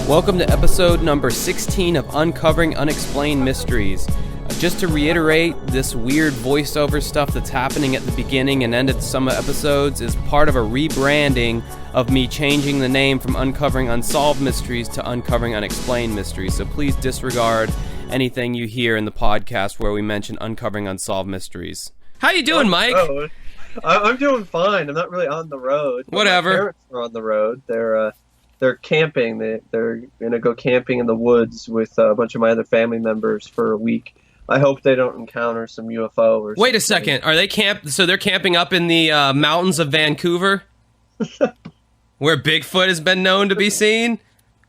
Welcome to episode number 16 of Uncovering Unexplained Mysteries. Just to reiterate, this weird voiceover stuff that's happening at the beginning and end of some episodes is part of a rebranding of me changing the name from Uncovering Unsolved Mysteries to Uncovering Unexplained Mysteries. So please disregard anything you hear in the podcast where we mention Uncovering Unsolved Mysteries. How you doing, Mike? I'm doing fine. I'm not really on the road. Whatever. My parents are on the road. They're camping. They're gonna go camping in the woods with a bunch of my other family members for a week. I hope they don't encounter some UFO or something. Wait a second. Are they So they're camping up in the mountains of Vancouver, where Bigfoot has been known to be seen?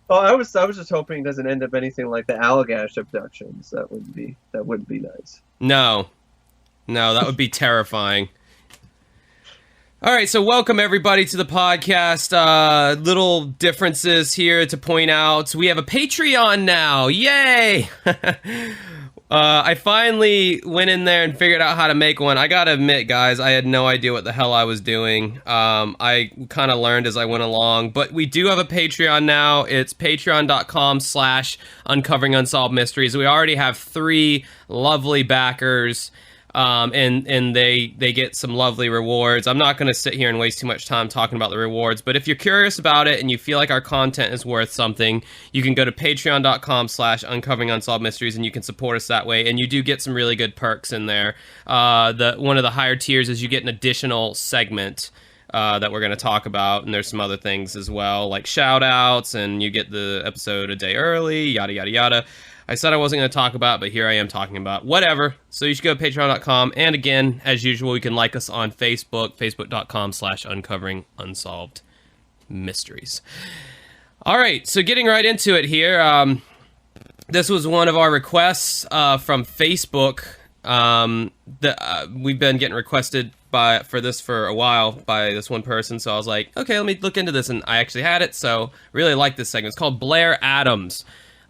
Oh, I was just hoping it doesn't end up anything like the Allagash abductions. That wouldn't be nice. No, that would be terrifying. All right, so welcome everybody to the podcast. Little differences here to point out. We have a Patreon now. Yay! I finally went in there and figured out how to make one. I gotta admit, guys, I had no idea what the hell I was doing. I kind of learned as I went along, but we do have a Patreon now. It's patreon.com/uncovering unsolved mysteries. We already have 3 lovely backers. And they get some lovely rewards. I'm not going to sit here and waste too much time talking about the rewards, but if you're curious about it and you feel like our content is worth something, you can go to patreon.com/uncovering unsolved mysteries and you can support us that way. And you do get some really good perks in there. One of the higher tiers is you get an additional segment that we're going to talk about, and there's some other things as well, like shout outs, and you get the episode a day early, yada yada yada. I said I wasn't going to talk about, but here I am talking about. Whatever. So you should go to patreon.com. And again, as usual, you can like us on Facebook, facebook.com/uncovering unsolved mysteries. All right. So getting right into it here. This was one of our requests from Facebook. We've been getting requested for this for a while by this one person. So I was like, okay, let me look into this. And I actually had it. So really like this segment. It's called Blair Adams.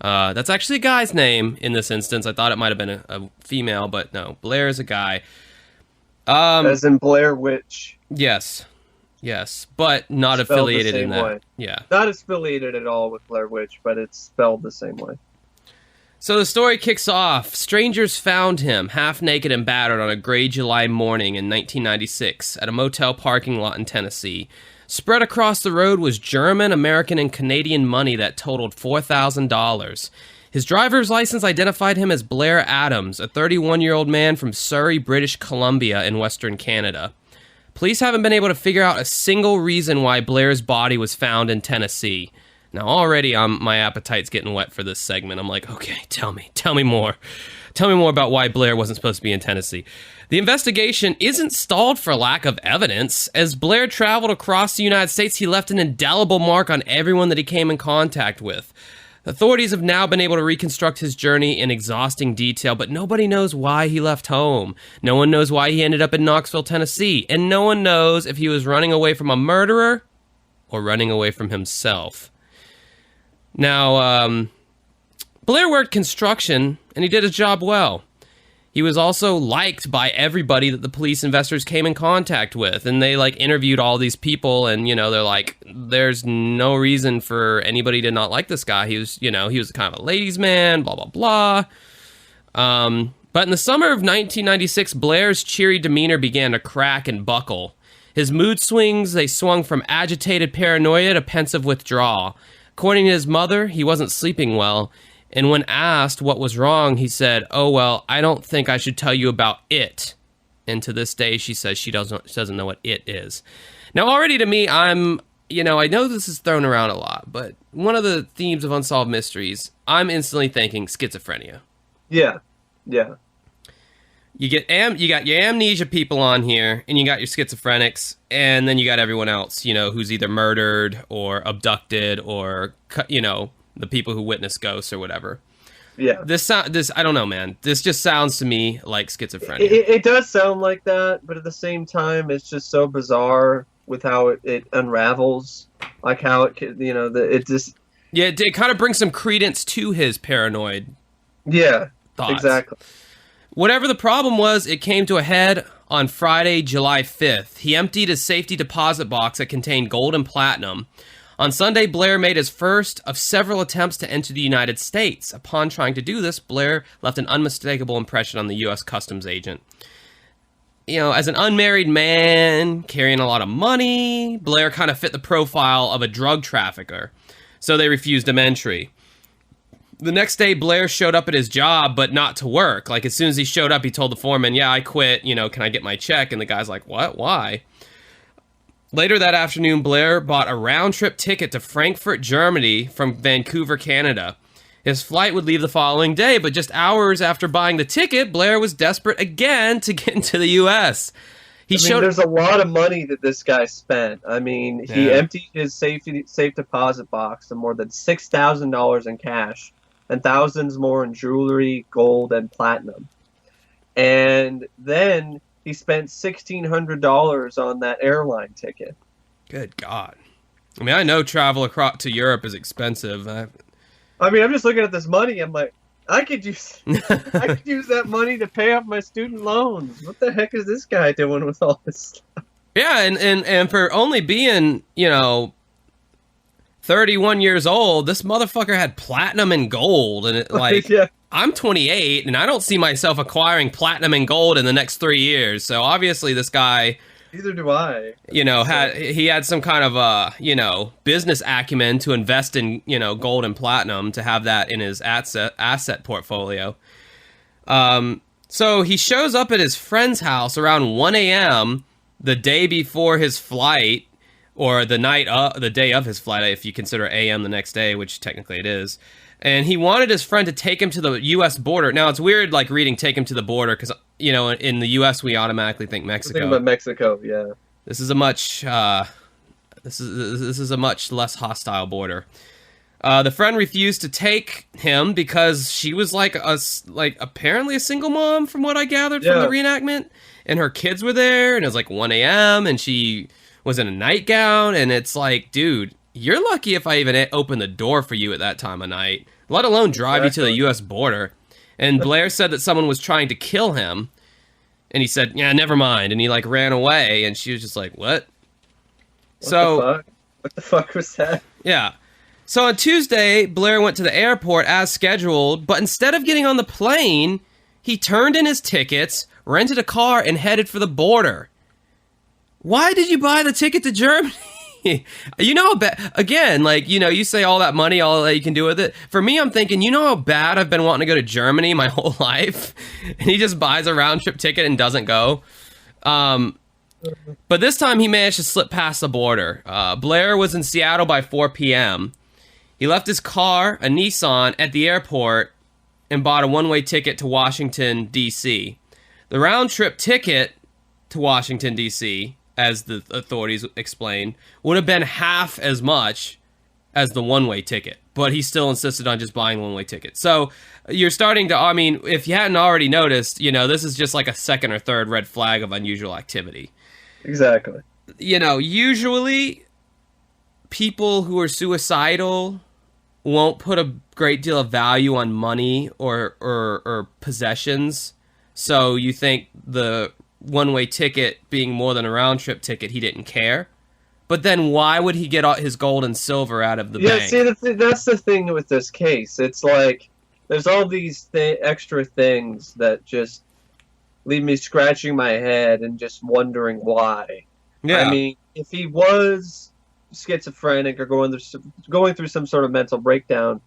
That's actually a guy's name in this instance. I thought it might have been a female, but no, Blair is a guy. As in Blair Witch. Yes, but not affiliated in that. Way. Yeah, not affiliated at all with Blair Witch, but it's spelled the same way. So the story kicks off. Strangers found him half naked and battered on a gray July morning in 1996 at a motel parking lot in Tennessee. Spread across the road was German, American, and Canadian money that totaled $4,000. His driver's license identified him as Blair Adams, a 31-year-old man from Surrey, British Columbia in Western Canada. Police haven't been able to figure out a single reason why Blair's body was found in Tennessee. Now already my appetite's getting wet for this segment. I'm like, okay, tell me more. Tell me more about why Blair wasn't supposed to be in Tennessee. The investigation isn't stalled for lack of evidence. As Blair traveled across the United States, he left an indelible mark on everyone that he came in contact with. Authorities have now been able to reconstruct his journey in exhausting detail, but nobody knows why he left home. No one knows why he ended up in Knoxville, Tennessee, and no one knows if he was running away from a murderer or running away from himself. Now, Blair worked construction, and he did his job well. He was also liked by everybody that the police investors came in contact with, and they interviewed all these people, and they're like, there's no reason for anybody to not like this guy. He was kind of a ladies' man, blah blah blah. But in the summer of 1996, Blair's cheery demeanor began to crack and buckle. His mood swings, they swung from agitated paranoia to pensive withdrawal. According to his mother, he wasn't sleeping well. And when asked what was wrong, he said, "Oh, well, I don't think I should tell you about it." And to this day, she says she doesn't know what it is. Now, already to me, I know this is thrown around a lot, but one of the themes of Unsolved Mysteries, I'm instantly thinking schizophrenia. Yeah. You got your amnesia people on here, and you got your schizophrenics, and then you got everyone else, who's either murdered or abducted or, the people who witness ghosts or whatever. Yeah. This I don't know, man. This just sounds to me like schizophrenia. It does sound like that, but at the same time, it's just so bizarre with how it unravels, like how it could, it just. Yeah, it kind of brings some credence to his paranoid. Yeah. Thoughts. Exactly. Whatever the problem was, it came to a head on Friday, July 5th. He emptied his safety deposit box that contained gold and platinum. On Sunday, Blair made his first of several attempts to enter the United States. Upon trying to do this, Blair left an unmistakable impression on the U.S. Customs agent. You know, as an unmarried man, carrying a lot of money, Blair kind of fit the profile of a drug trafficker. So they refused him entry. The next day, Blair showed up at his job, but not to work. Like, as soon as he showed up, he told the foreman, yeah, I quit. You know, can I get my check? And the guy's like, what? Why? Later that afternoon, Blair bought a round-trip ticket to Frankfurt, Germany from Vancouver, Canada. His flight would leave the following day, but just hours after buying the ticket, Blair was desperate again to get into the U.S. There's a lot of money that this guy spent. I mean, he emptied his safe deposit box of more than $6,000 in cash and thousands more in jewelry, gold, and platinum. And then he spent $1,600 on that airline ticket. Good God. I mean, I know travel across to Europe is expensive. I mean, I'm just looking at this money. I'm like, I could use that money to pay off my student loans. What the heck is this guy doing with all this stuff? Yeah, and for only being, 31 years old, this motherfucker had platinum and gold, and yeah. I'm 28, and I don't see myself acquiring platinum and gold in the next 3 years. So obviously, this guy. Neither do I. He had some kind of business acumen to invest in gold and platinum to have that in his asset portfolio. So he shows up at his friend's house around 1 a.m. the day before his flight, or the day of his flight, if you consider a.m. the next day, which technically it is. And he wanted his friend to take him to the U.S. border. Now, it's weird, like, reading "take him to the border" because, in the U.S. we automatically think Mexico. Think about Mexico, yeah. This is a much less hostile border. The friend refused to take him because she was apparently a single mom, from what I gathered from the reenactment, and her kids were there, and it was like 1 a.m. and she was in a nightgown, and it's like, dude, you're lucky if I even open the door for you at that time of night, let alone drive you to the U.S. border. And Blair said that someone was trying to kill him, and he said, yeah, never mind, and he ran away, and she was just like, what? What the fuck was that? Yeah. So on Tuesday, Blair went to the airport as scheduled, but instead of getting on the plane, he turned in his tickets, rented a car, and headed for the border. Why did you buy the ticket to Germany? Again, you say all that money, all that you can do with it. For me, I'm thinking, how bad I've been wanting to go to Germany my whole life? And he just buys a round-trip ticket and doesn't go. But this time, he managed to slip past the border. Blair was in Seattle by 4 p.m. He left his car, a Nissan, at the airport and bought a one-way ticket to Washington, D.C. The round-trip ticket to Washington, D.C., as the authorities explained, would have been half as much as the one-way ticket, but he still insisted on just buying one-way ticket. So you're starting to, if you hadn't already noticed, this is just like a second or third red flag of unusual activity. Exactly. Usually people who are suicidal won't put a great deal of value on money or possessions. So you think the one-way ticket being more than a round-trip ticket, he didn't care. But then why would he get all his gold and silver out of the bank? Yeah, see, that's the thing with this case. It's like there's all these extra things that just leave me scratching my head and just wondering why. Yeah. I mean, if he was schizophrenic or going through some sort of mental breakdown,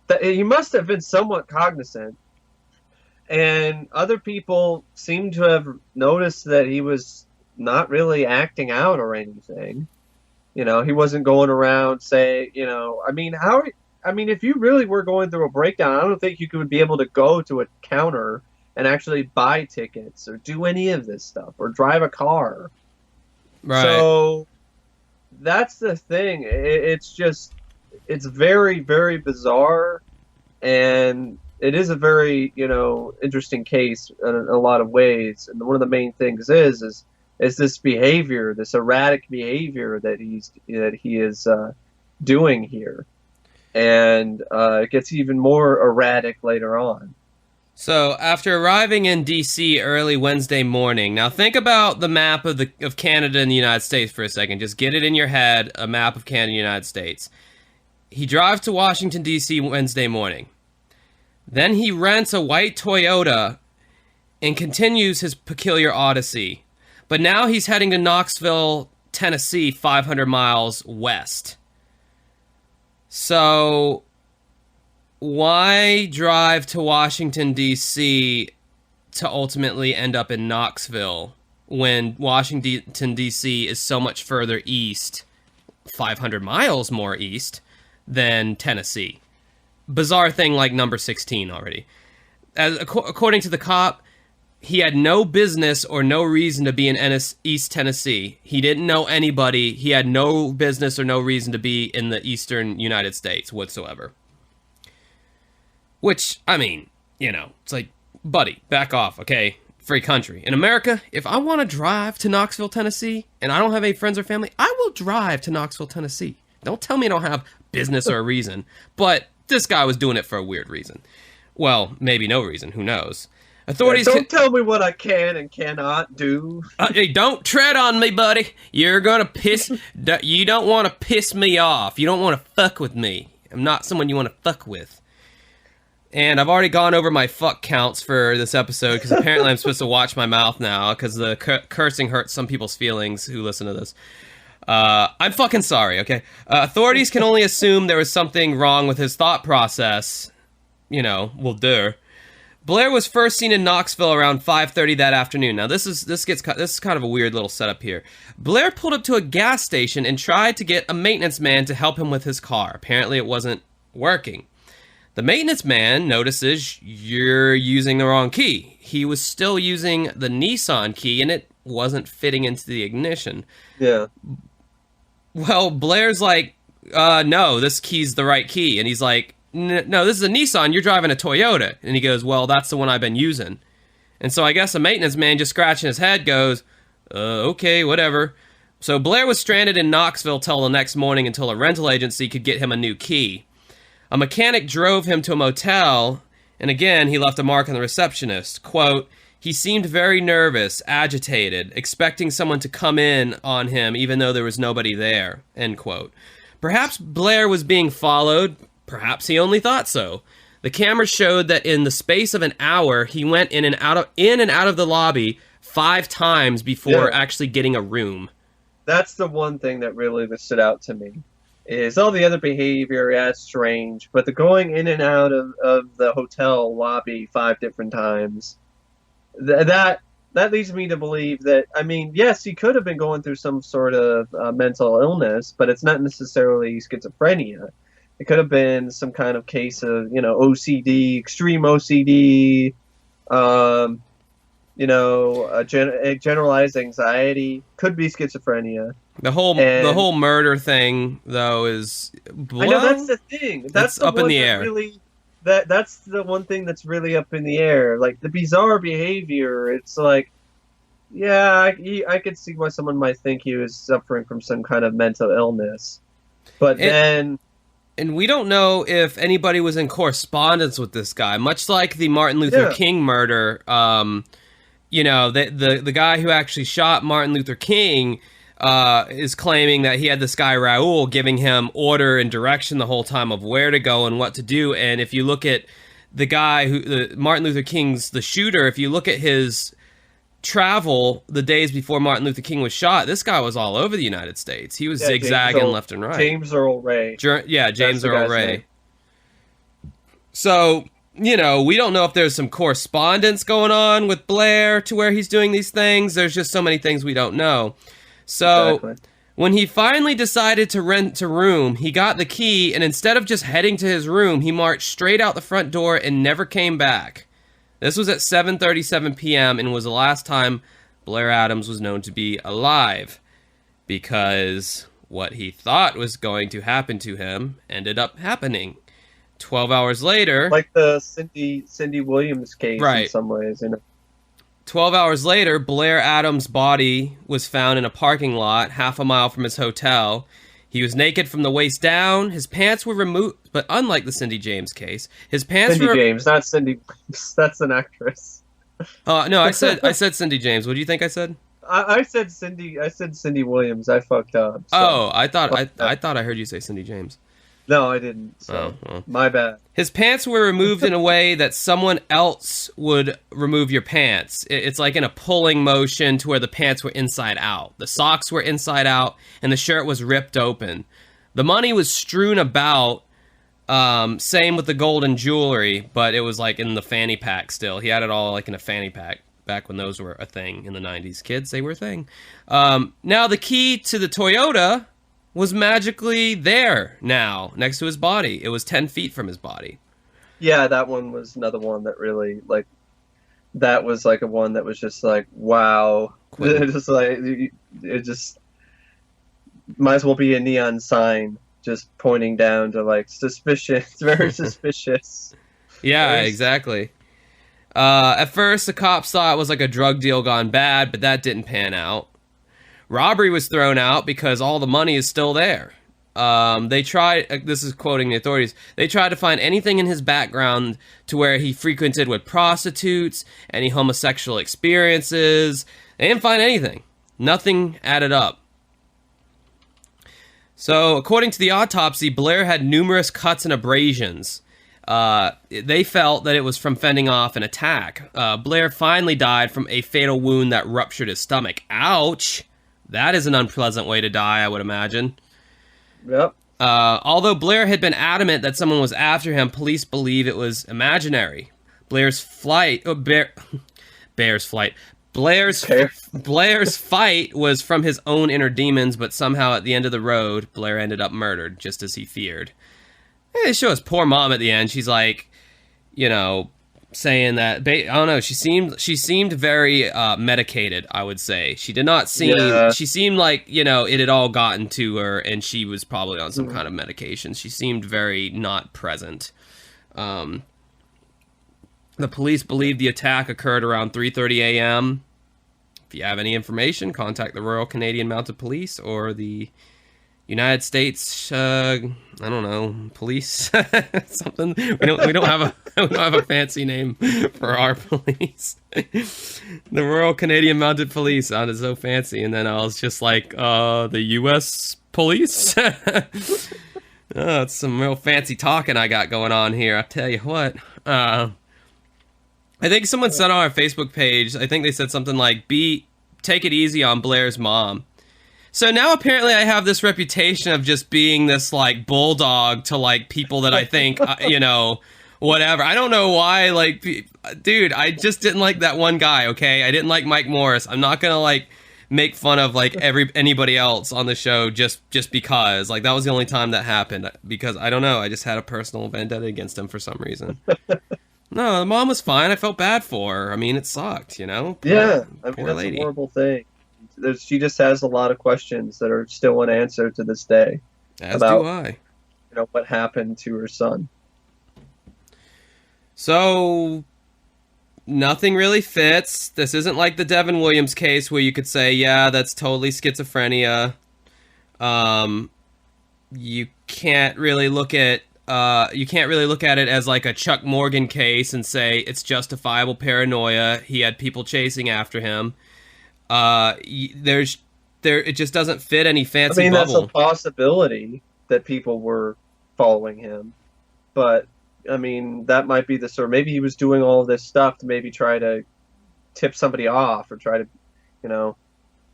that he must have been somewhat cognizant. And other people seem to have noticed that he was not really acting out or anything. He wasn't going around saying, if you really were going through a breakdown, I don't think you could be able to go to a counter and actually buy tickets or do any of this stuff or drive a car. Right. So that's the thing. It's very, very bizarre, and it is a very, interesting case in a lot of ways. And one of the main things is this behavior, this erratic behavior that he is doing here, and it gets even more erratic later on. So, after arriving in D.C. early Wednesday morning, now think about the map of Canada and the United States for a second. Just get it in your head, a map of Canada and the United States. He drives to Washington, D.C. Wednesday morning. Then he rents a white Toyota and continues his peculiar odyssey. But now he's heading to Knoxville, Tennessee, 500 miles west. So, why drive to Washington, D.C. to ultimately end up in Knoxville when Washington, D.C. is so much further east, 500 miles more east, than Tennessee? Bizarre thing like number 16 already. According to the cop, he had no business or no reason to be in East Tennessee. He didn't know anybody. He had no business or no reason to be in the eastern United States whatsoever. Which, I mean, it's like, buddy, back off, okay? Free country. In America, if I want to drive to Knoxville, Tennessee, and I don't have any friends or family, I will drive to Knoxville, Tennessee. Don't tell me I don't have business or a reason. But this guy was doing it for a weird reason. Well, maybe no reason. Who knows? Authorities don't tell me what I can and cannot do. Hey, don't tread on me, buddy. You're gonna piss. You don't want to piss me off. You don't want to fuck with me. I'm not someone you want to fuck with. And I've already gone over my fuck counts for this episode because apparently I'm supposed to watch my mouth now because the cursing hurts some people's feelings who listen to this. I'm fucking sorry, okay? Authorities can only assume there was something wrong with his thought process. Blair was first seen in Knoxville around 5:30 that afternoon. Now this is kind of a weird little setup here. Blair pulled up to a gas station and tried to get a maintenance man to help him with his car. Apparently it wasn't working. The maintenance man notices you're using the wrong key. He was still using the Nissan key and it wasn't fitting into the ignition. Yeah. Well, Blair's like, no, this key's the right key. And he's like, no, this is a Nissan, you're driving a Toyota. And he goes, well, that's the one I've been using. And so I guess the maintenance man just scratching his head goes, okay, whatever. So Blair was stranded in Knoxville till the next morning until a rental agency could get him a new key. A mechanic drove him to a motel, and again, he left a mark on the receptionist. Quote, he seemed very nervous, agitated, expecting someone to come in on him even though there was nobody there, end quote. Perhaps Blair was being followed. Perhaps he only thought so. The camera showed that in the space of an hour, he went in and out of the lobby 5 times before actually getting a room. That's the one thing that really stood out to me. Is all the other behavior, it's strange, but the going in and out of the hotel lobby 5 different times, that leads me to believe that, I mean, yes, he could have been going through some sort of mental illness, but it's not necessarily schizophrenia. It could have been some kind of case of, OCD, extreme OCD, generalized anxiety, could be schizophrenia. The whole murder thing, though, is... I know, that's the thing. That's the up in the air. Really, that's the one thing that's really up in the air. Like, the bizarre behavior, it's like, yeah, I could see why someone might think he was suffering from some kind of mental illness. But then... And we don't know if anybody was in correspondence with this guy, much like the Martin Luther King murder. The guy who actually shot Martin Luther King is claiming that he had this guy Raul giving him order and direction the whole time of where to go and what to do. And if you look at the guy Martin Luther King's the shooter, if you look at his travel the days before Martin Luther King was shot, this guy was all over the United States. He was zigzagging left and right. James Earl Ray. James Earl Ray. Name. So, we don't know if there's some correspondence going on with Blair to where he's doing these things. There's just so many things we don't know. So, when he finally decided to rent a room, he got the key, and instead of just heading to his room, he marched straight out the front door and never came back. This was at 7:37 p.m. and was the last time Blair Adams was known to be alive, because what he thought was going to happen to him ended up happening. 12 hours later... Like the Cindy Williams case in some ways. 12 hours later, Blair Adams' body was found in a parking lot half a mile from his hotel. He was naked from the waist down. His pants were removed, but unlike the Cindy James case, his pants were... Cindy James, not Cindy. That's an actress. No, I said Cindy James. What do you think I said? I said Cindy. I said Cindy Williams. I fucked up. So. Oh, I thought I heard you say Cindy James. No, I didn't. So well. My bad. His pants were removed in a way that someone else would remove your pants. It's like in a pulling motion to where the pants were inside out. The socks were inside out, and the shirt was ripped open. The money was strewn about, same with the gold and jewelry, but it was like in the fanny pack still. He had it all like in a fanny pack back when those were a thing in the 90s. Kids, they were a thing. Now, the key to the Toyota was magically there now, next to his body. It was 10 feet from his body. Yeah, that one was another one that really, like, that was like a one that was just like, wow. It just like, it just might as well be a neon sign just pointing down to like suspicious, very suspicious. Yeah, exactly. At first, the cops thought it was like a drug deal gone bad, but that didn't pan out. Robbery was thrown out because all the money is still there. They tried, this is quoting the authorities, they tried to find anything in his background to where he frequented with prostitutes, any homosexual experiences. They didn't find anything. Nothing added up. So, according to the autopsy, Blair had numerous cuts and abrasions. They felt that it was from fending off an attack. Blair finally died from a fatal wound that ruptured his stomach. Ouch! That is an unpleasant way to die, I would imagine. Yep. Although Blair had been adamant that someone was after him, police believe it was imaginary. Blair's fight was from his own inner demons, but somehow at the end of the road, Blair ended up murdered, just as he feared. They show his poor mom at the end. She's like, you know, saying that, I don't know, she seemed very medicated, I would say. She did not seem, she seemed like, you know, it had all gotten to her and she was probably on some kind of medication. She seemed very not present. The police believe the attack occurred around 3:30 a.m. If you have any information, contact the Royal Canadian Mounted Police or the United States, I don't know, police, something. We don't have a fancy name for our police. The Royal Canadian Mounted Police sounded so fancy, and then I was just like, the U.S. Police. It's some real fancy talking I got going on here. I tell you what. I think someone said on our Facebook page, I think they said something like, take it easy on Blair's mom. So now apparently I have this reputation of just being this, like, bulldog to, like, people that I think, you know, whatever. I don't know why, like, dude, I just didn't like that one guy, okay? I didn't like Mike Morris. I'm not gonna, like, make fun of, like, anybody else on the show just because. Like, that was the only time that happened. Because, I don't know, I just had a personal vendetta against him for some reason. No, the mom was fine. I felt bad for her. I mean, it sucked, you know? Yeah, I mean, poor that's lady. a horrible thing. She just has a lot of questions that are still unanswered to this day. As about, do I. You know, what happened to her son. So, nothing really fits. This isn't like the Devin Williams case where you could say, yeah, that's totally schizophrenia. You can't really look at it as like a Chuck Morgan case and say it's justifiable paranoia. He had people chasing after him. It just doesn't fit any fancy bubble. That's a possibility that people were following him, but I mean, that might be the sort. Maybe he was doing all this stuff to maybe try to tip somebody off or try to, you know,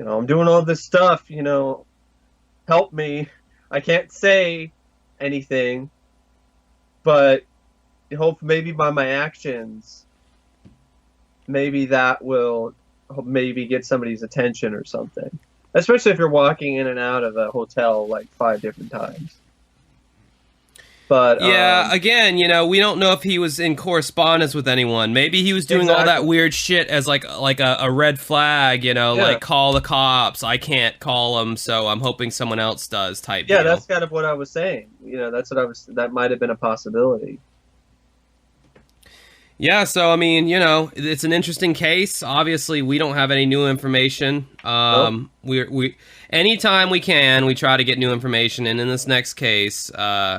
I'm doing all this stuff, you know, help me. I can't say anything, but hope maybe by my actions, maybe that will maybe get somebody's attention or something. Especially if you're walking in and out of a hotel like 5 different times. But yeah, again, you know, we don't know if he was in correspondence with anyone. Maybe he was doing all that weird shit as like a red flag, you know, like call the cops. I can't call them, so I'm hoping someone else does type deal. That's kind of what I was saying. You know, that might have been a possibility. Yeah, so I mean, it's an interesting case. Obviously, we don't have any new information. Nope. We anytime we can, we try to get new information. And in this next case,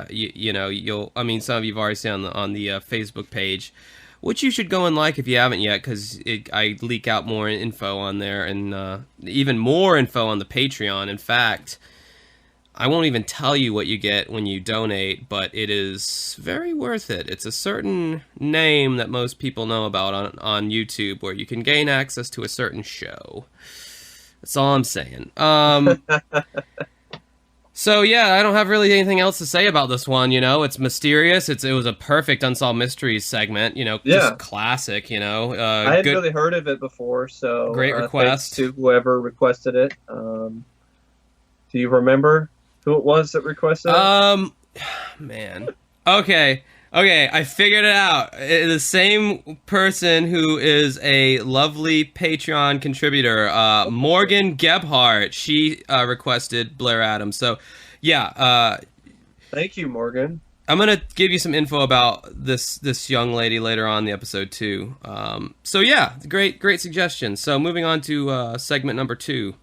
you'll. I mean, some of you've already seen on the Facebook page, which you should go and like if you haven't yet, because I leak out more info on there, and even more info on the Patreon. In fact, I won't even tell you what you get when you donate, but it is very worth it. It's a certain name that most people know about on YouTube, where you can gain access to a certain show. That's all I'm saying. So yeah, I don't have really anything else to say about this one. It's mysterious. It was a perfect Unsolved Mysteries segment. Just classic. I hadn't really heard of it before, so great request to whoever requested it. Do you remember who it was that requested it? Man. Okay, I figured it out. The same person who is a lovely Patreon contributor, Morgan Gebhardt. She requested Blair Adams. So, yeah. Thank you, Morgan. I'm gonna give you some info about this young lady later on in the episode too. So yeah, great suggestion. So moving on to segment number 2.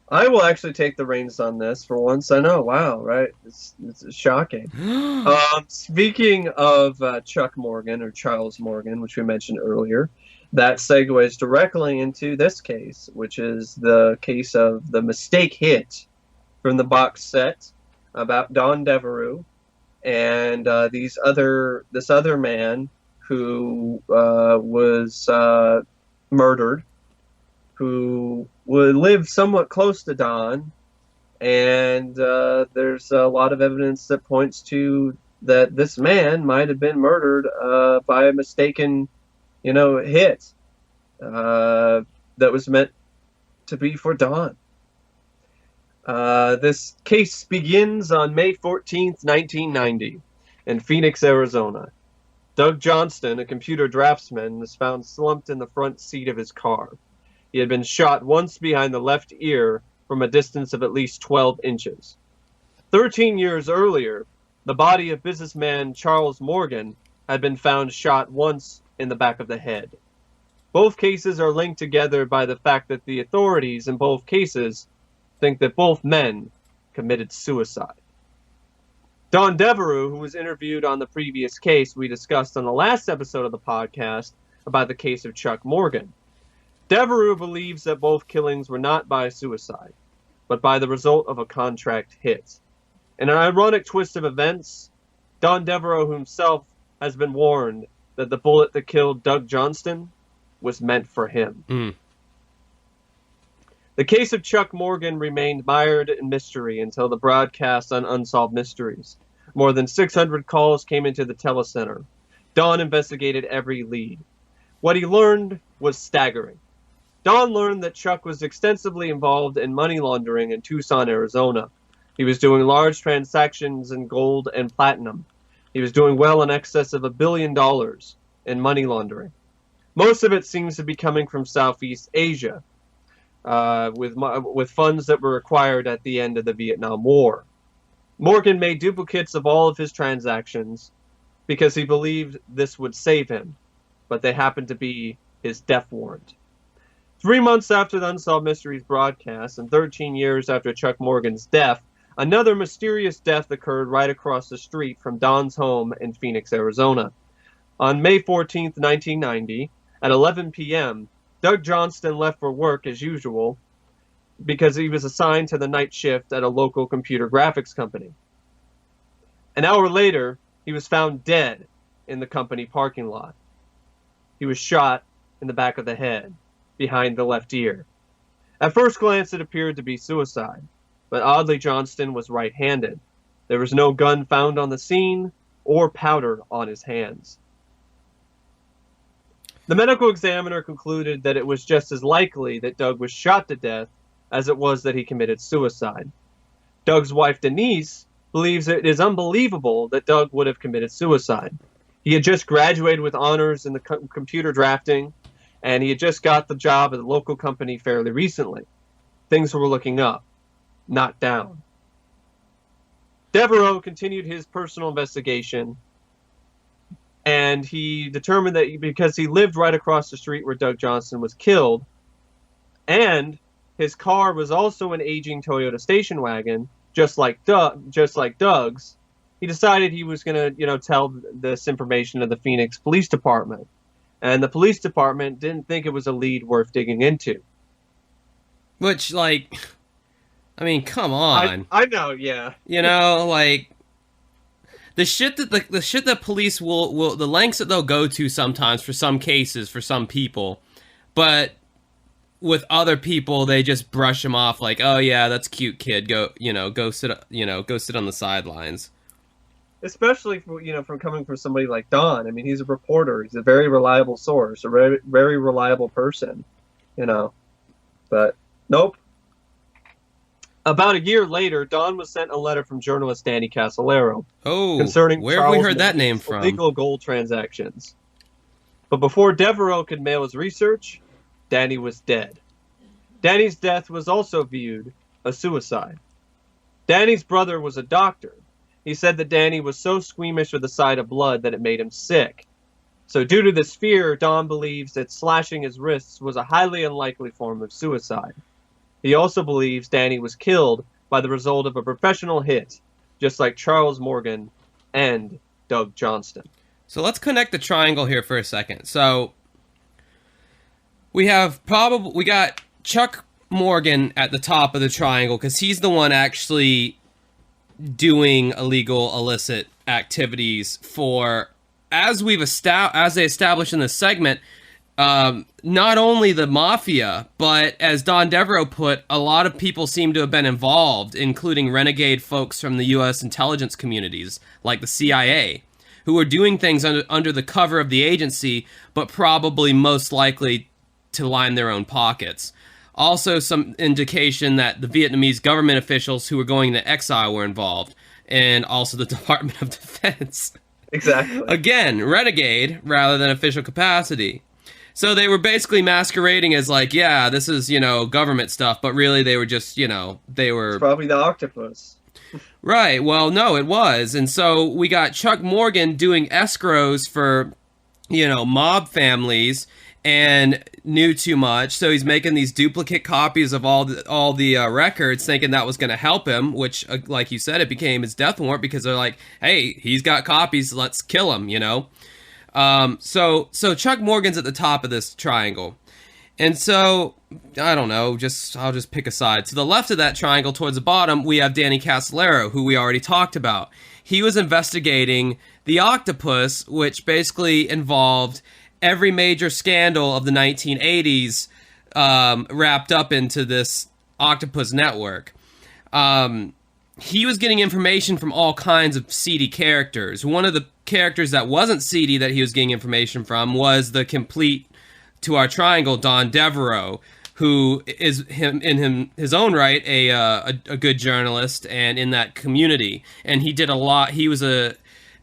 I will actually take the reins on this for once. I know, wow, right? It's shocking. Speaking of Chuck Morgan, or Charles Morgan, which we mentioned earlier, that segues directly into this case, which is the case of the mistake hit from the box set about Don Devereux and this other man who was murdered, who would live somewhat close to Don, and there's a lot of evidence that points to that this man might have been murdered by a mistaken, hit that was meant to be for Don. This case begins on May 14th, 1990, in Phoenix, Arizona. Doug Johnston, a computer draftsman, was found slumped in the front seat of his car. He had been shot once behind the left ear from a distance of at least 12 inches. 13 years earlier, the body of businessman Charles Morgan had been found shot once in the back of the head. Both cases are linked together by the fact that the authorities in both cases think that both men committed suicide. Don Devereux, who was interviewed on the previous case we discussed on the last episode of the podcast about the case of Chuck Morgan. Devereux believes that both killings were not by suicide, but by the result of a contract hit. In an ironic twist of events, Don Devereux himself has been warned that the bullet that killed Doug Johnston was meant for him. The case of Chuck Morgan remained mired in mystery until the broadcast on Unsolved Mysteries. More than 600 calls came into the telecenter. Don investigated every lead. What he learned was staggering. Don learned that Chuck was extensively involved in money laundering in Tucson, Arizona. He was doing large transactions in gold and platinum. He was doing well in excess of $1 billion in money laundering. Most of it seems to be coming from Southeast Asia, with funds that were acquired at the end of the Vietnam War. Morgan made duplicates of all of his transactions because he believed this would save him, but they happened to be his death warrant. 3 months after the Unsolved Mysteries broadcast and 13 years after Chuck Morgan's death, another mysterious death occurred right across the street from Don's home in Phoenix, Arizona. On May 14, 1990, at 11 p.m., Doug Johnston left for work as usual because he was assigned to the night shift at a local computer graphics company. An hour later, he was found dead in the company parking lot. He was shot in the back of the head, behind the left ear. At first glance, it appeared to be suicide, but oddly, Johnston was right-handed. There was no gun found on the scene or powder on his hands. The medical examiner concluded that it was just as likely that Doug was shot to death as it was that he committed suicide. Doug's wife, Denise, believes it is unbelievable that Doug would have committed suicide. He had just graduated with honors in the computer drafting, and he had just got the job at a local company fairly recently. Things were looking up, not down. Devereux continued his personal investigation, And he determined that because he lived right across the street where Doug Johnston was killed, and his car was also an aging Toyota station wagon, just like Doug's, he decided he was going to, tell this information to the Phoenix Police Department. And the police department didn't think it was a lead worth digging into. Which, like, I mean, come on. I know, yeah. Like, the shit that police will the lengths that they'll go to sometimes for some cases, for some people, but with other people, they just brush them off like, oh yeah, that's cute, kid. Go sit on the sidelines. Especially from coming from somebody like Don. I mean, he's a reporter. He's a very reliable source, a very, very reliable person, But nope. About a year later, Don was sent a letter from journalist Danny Casolero concerning where have we heard that name from? Illegal gold transactions. But before Devereux could mail his research, Danny was dead. Danny's death was also viewed a suicide. Danny's brother was a doctor. He said that Danny was so squeamish with the sight of blood that it made him sick. So due to this fear, Don believes that slashing his wrists was a highly unlikely form of suicide. He also believes Danny was killed by the result of a professional hit, just like Charles Morgan and Doug Johnston. So let's connect the triangle here for a second. So we got Chuck Morgan at the top of the triangle because he's the one actually doing illegal illicit activities for, as they established in this segment, not only the mafia, but as Don Devereux put, a lot of people seem to have been involved, including renegade folks from the U.S. intelligence communities, like the CIA, who were doing things under the cover of the agency, but probably most likely to line their own pockets. Also, some indication that the Vietnamese government officials who were going into exile were involved, and also the Department of Defense. Exactly. Again, renegade rather than official capacity. So they were basically masquerading as like, yeah, this is, government stuff, but really they were just, they were... It's probably the octopus. Right, well, no, it was. And so we got Chuck Morgan doing escrows for, mob families, and knew too much, so he's making these duplicate copies of all the records, thinking that was going to help him, which, like you said, it became his death warrant, because they're like, hey, he's got copies, let's kill him, So Chuck Morgan's at the top of this triangle. And so, I don't know, I'll just pick a side. To the left of that triangle, towards the bottom, we have Danny Casolero, who we already talked about. He was investigating the octopus, which basically involved every major scandal of the 1980s wrapped up into this octopus network. He was getting information from all kinds of seedy characters. One of the characters that wasn't seedy that he was getting information from was the complete to our triangle, Don Devereux, who is his own right a good journalist and in that community. And he did a lot.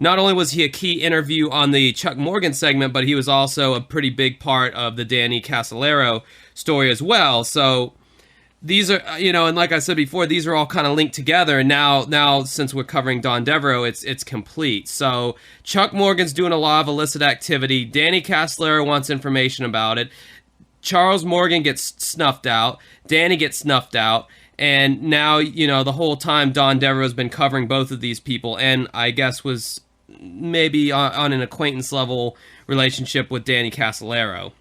Not only was he a key interview on the Chuck Morgan segment, but he was also a pretty big part of the Danny Casolero story as well. So these are, and like I said before, these are all kind of linked together. And now since we're covering Don Devereux, it's complete. So Chuck Morgan's doing a lot of illicit activity. Danny Casolero wants information about it. Charles Morgan gets snuffed out. Danny gets snuffed out. And now, the whole time Don Devereux has been covering both of these people, and I guess was maybe on an acquaintance level relationship with Danny Casolero.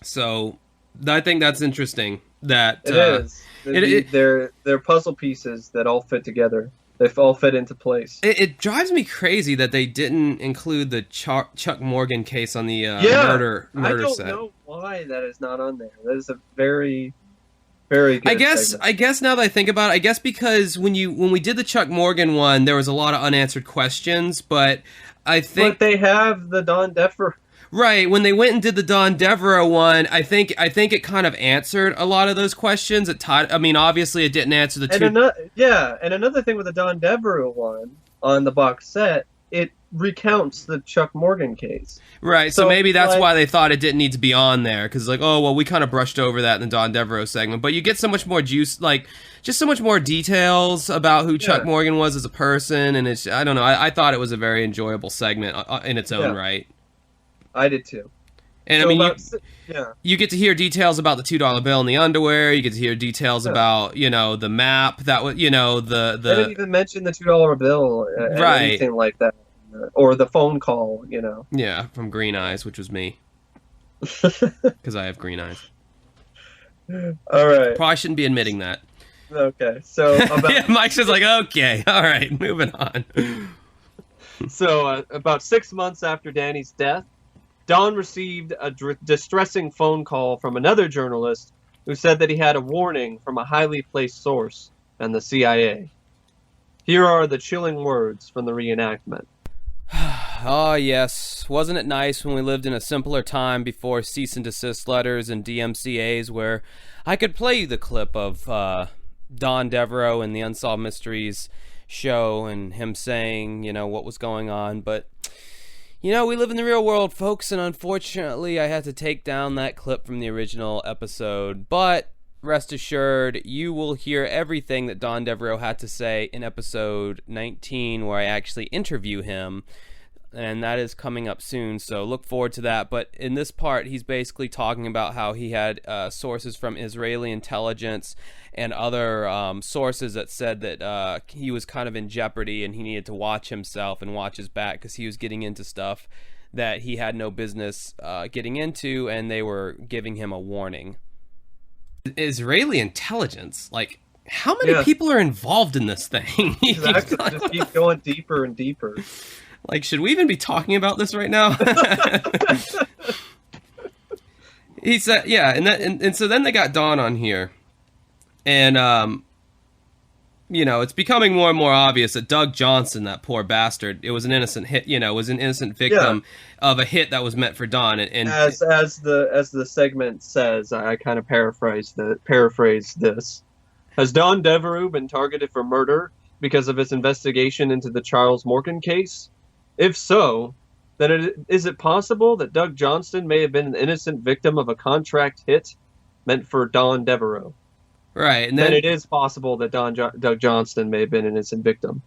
So I think that's interesting. That it is. They're puzzle pieces that all fit together. They all fit into place. It drives me crazy that they didn't include the Chuck Morgan case on the murder set. I don't know why that is not on there. That is a very, very good segment. I guess now that I think about it, I guess because when we did the Chuck Morgan one, there was a lot of unanswered questions, but I think... But they have the Don Devereux... Right, when they went and did the Don Devereux one, I think it kind of answered a lot of those questions. Obviously it didn't answer the two... and another thing with the Don Devereux one on the box set, it recounts the Chuck Morgan case. Right, so maybe that's why they thought it didn't need to be on there, because like, oh, well, we kind of brushed over that in the Don Devereux segment, but you get so much more juice, like, just so much more details about who Chuck Morgan was as a person, and it's, I don't know, I thought it was a very enjoyable segment in its own right. I did too. And so I mean, you get to hear details about the $2 bill in the underwear. You get to hear details about, you know, the map that was, you know, the. They didn't even mention the $2 bill, or anything like that, or the phone call, you know. Yeah, from Green Eyes, which was me, because I have green eyes. All right. Probably shouldn't be admitting that. Okay, so about... Mike's just like, okay, all right, moving on. So about 6 months after Danny's death, Don received a distressing phone call from another journalist who said that he had a warning from a highly placed source and the CIA. Here are the chilling words from the reenactment. Oh, yes. Wasn't it nice when we lived in a simpler time before cease and desist letters and DMCAs where I could play you the clip of Don Devereux and the Unsolved Mysteries show and him saying, you know, what was going on, but... You know, we live in the real world, folks, and unfortunately I had to take down that clip from the original episode, but rest assured, you will hear everything that Don Devereux had to say in episode 19, where I actually interview him, and that is coming up soon, so look forward to that. But in this part, he's basically talking about how he had sources from Israeli intelligence and other sources that said that he was kind of in jeopardy and he needed to watch himself and watch his back because he was getting into stuff that he had no business getting into, and they were giving him a warning. Israeli intelligence? Like, how many people are involved in this thing? Exactly. Just keep going deeper and deeper. Like, should we even be talking about this right now? He said, yeah, and so then they got Don on here. And, you know, it's becoming more and more obvious that Doug Johnston, that poor bastard, it was an innocent hit, you know, was an innocent victim of a hit that was meant for Don. And as the segment says, I kind of paraphrase this. Has Don Devereux been targeted for murder because of his investigation into the Charles Morgan case? If so, then is it possible that Doug Johnston may have been an innocent victim of a contract hit meant for Don Devereux? Right, and then it is possible that Doug Johnston may have been an innocent victim.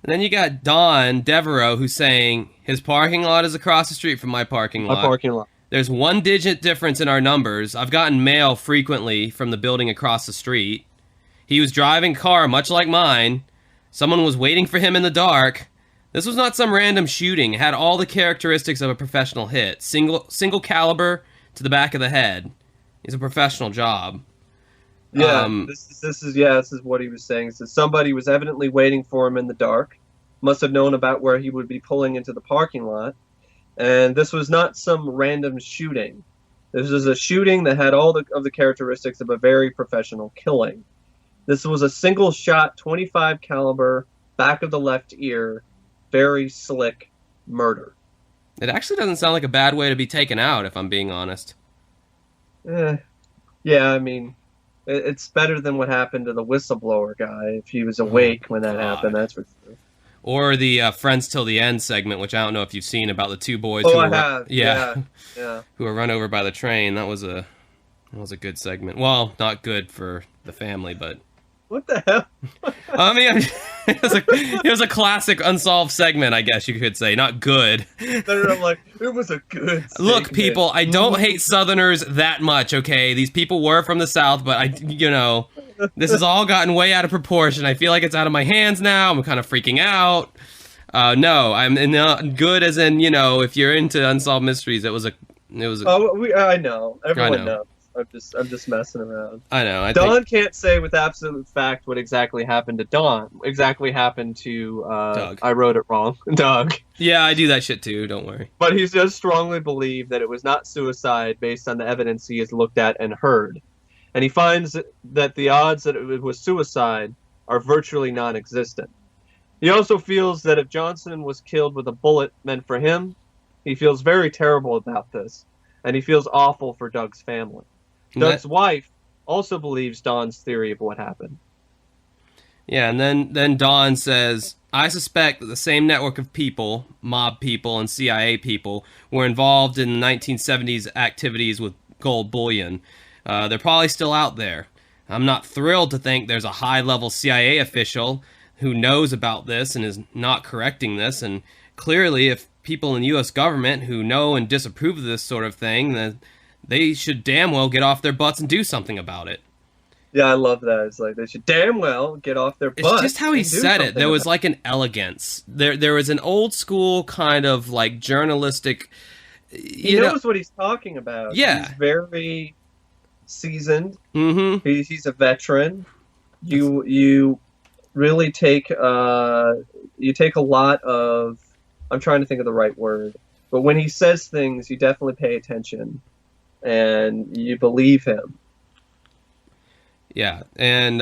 And then you got Don Devereux who's saying his parking lot is across the street from my parking lot. My parking lot. There's 1 digit difference in our numbers. I've gotten mail frequently from the building across the street. He was driving a car much like mine. Someone was waiting for him in the dark. This was not some random shooting. It had all the characteristics of a professional hit. Single caliber to the back of the head. It's a professional job. Yeah, this is what he was saying. So somebody was evidently waiting for him in the dark. Must have known about where he would be pulling into the parking lot. And this was not some random shooting. This was a shooting that had all of the characteristics of a very professional killing. This was a single shot, 25 caliber, back of the left ear, very slick murder. It actually doesn't sound like a bad way to be taken out, if I'm being honest. Yeah, I mean, it's better than what happened to the whistleblower guy. If he was awake when that happened, that's for sure. Or the Friends Till the End segment, which I don't know if you've seen, about the 2 boys who were run over by the train. That was a good segment. Well, not good for the family, but... What the hell? I mean, it was a classic unsolved segment, I guess you could say. Not good. I'm like, it was a good segment. Look, people, I don't hate Southerners that much, okay? These people were from the South, but this has all gotten way out of proportion. I feel like it's out of my hands now. I'm kind of freaking out. No, I'm not good as in, if you're into unsolved mysteries, it was a... I know. Everyone knows. I'm just messing around. I know. Don can't say with absolute fact what exactly happened to Don. Exactly happened to Doug. I wrote it wrong. Doug. Yeah, I do that shit too. Don't worry. But he does strongly believe that it was not suicide based on the evidence he has looked at and heard, and he finds that the odds that it was suicide are virtually non-existent. He also feels that if Johnson was killed with a bullet meant for him, he feels very terrible about this, and he feels awful for Doug's family. Doug's wife also believes Don's theory of what happened. Yeah, and then Don says, I suspect that the same network of people, mob people and CIA people, were involved in the 1970s activities with gold bullion. They're probably still out there. I'm not thrilled to think there's a high-level CIA official who knows about this and is not correcting this, and clearly if people in the U.S. government who know and disapprove of this sort of thing, then they should damn well get off their butts and do something about it. Yeah, I love that. It's like they should damn well get off their butts. It's just how he said it. There was like an elegance. There was an old school kind of like journalistic. He knows what he's talking about. Yeah, he's very seasoned. Mm-hmm. He's a veteran. You really take a lot of. I'm trying to think of the right word, but when he says things, you definitely pay attention, and you believe him. Yeah, and,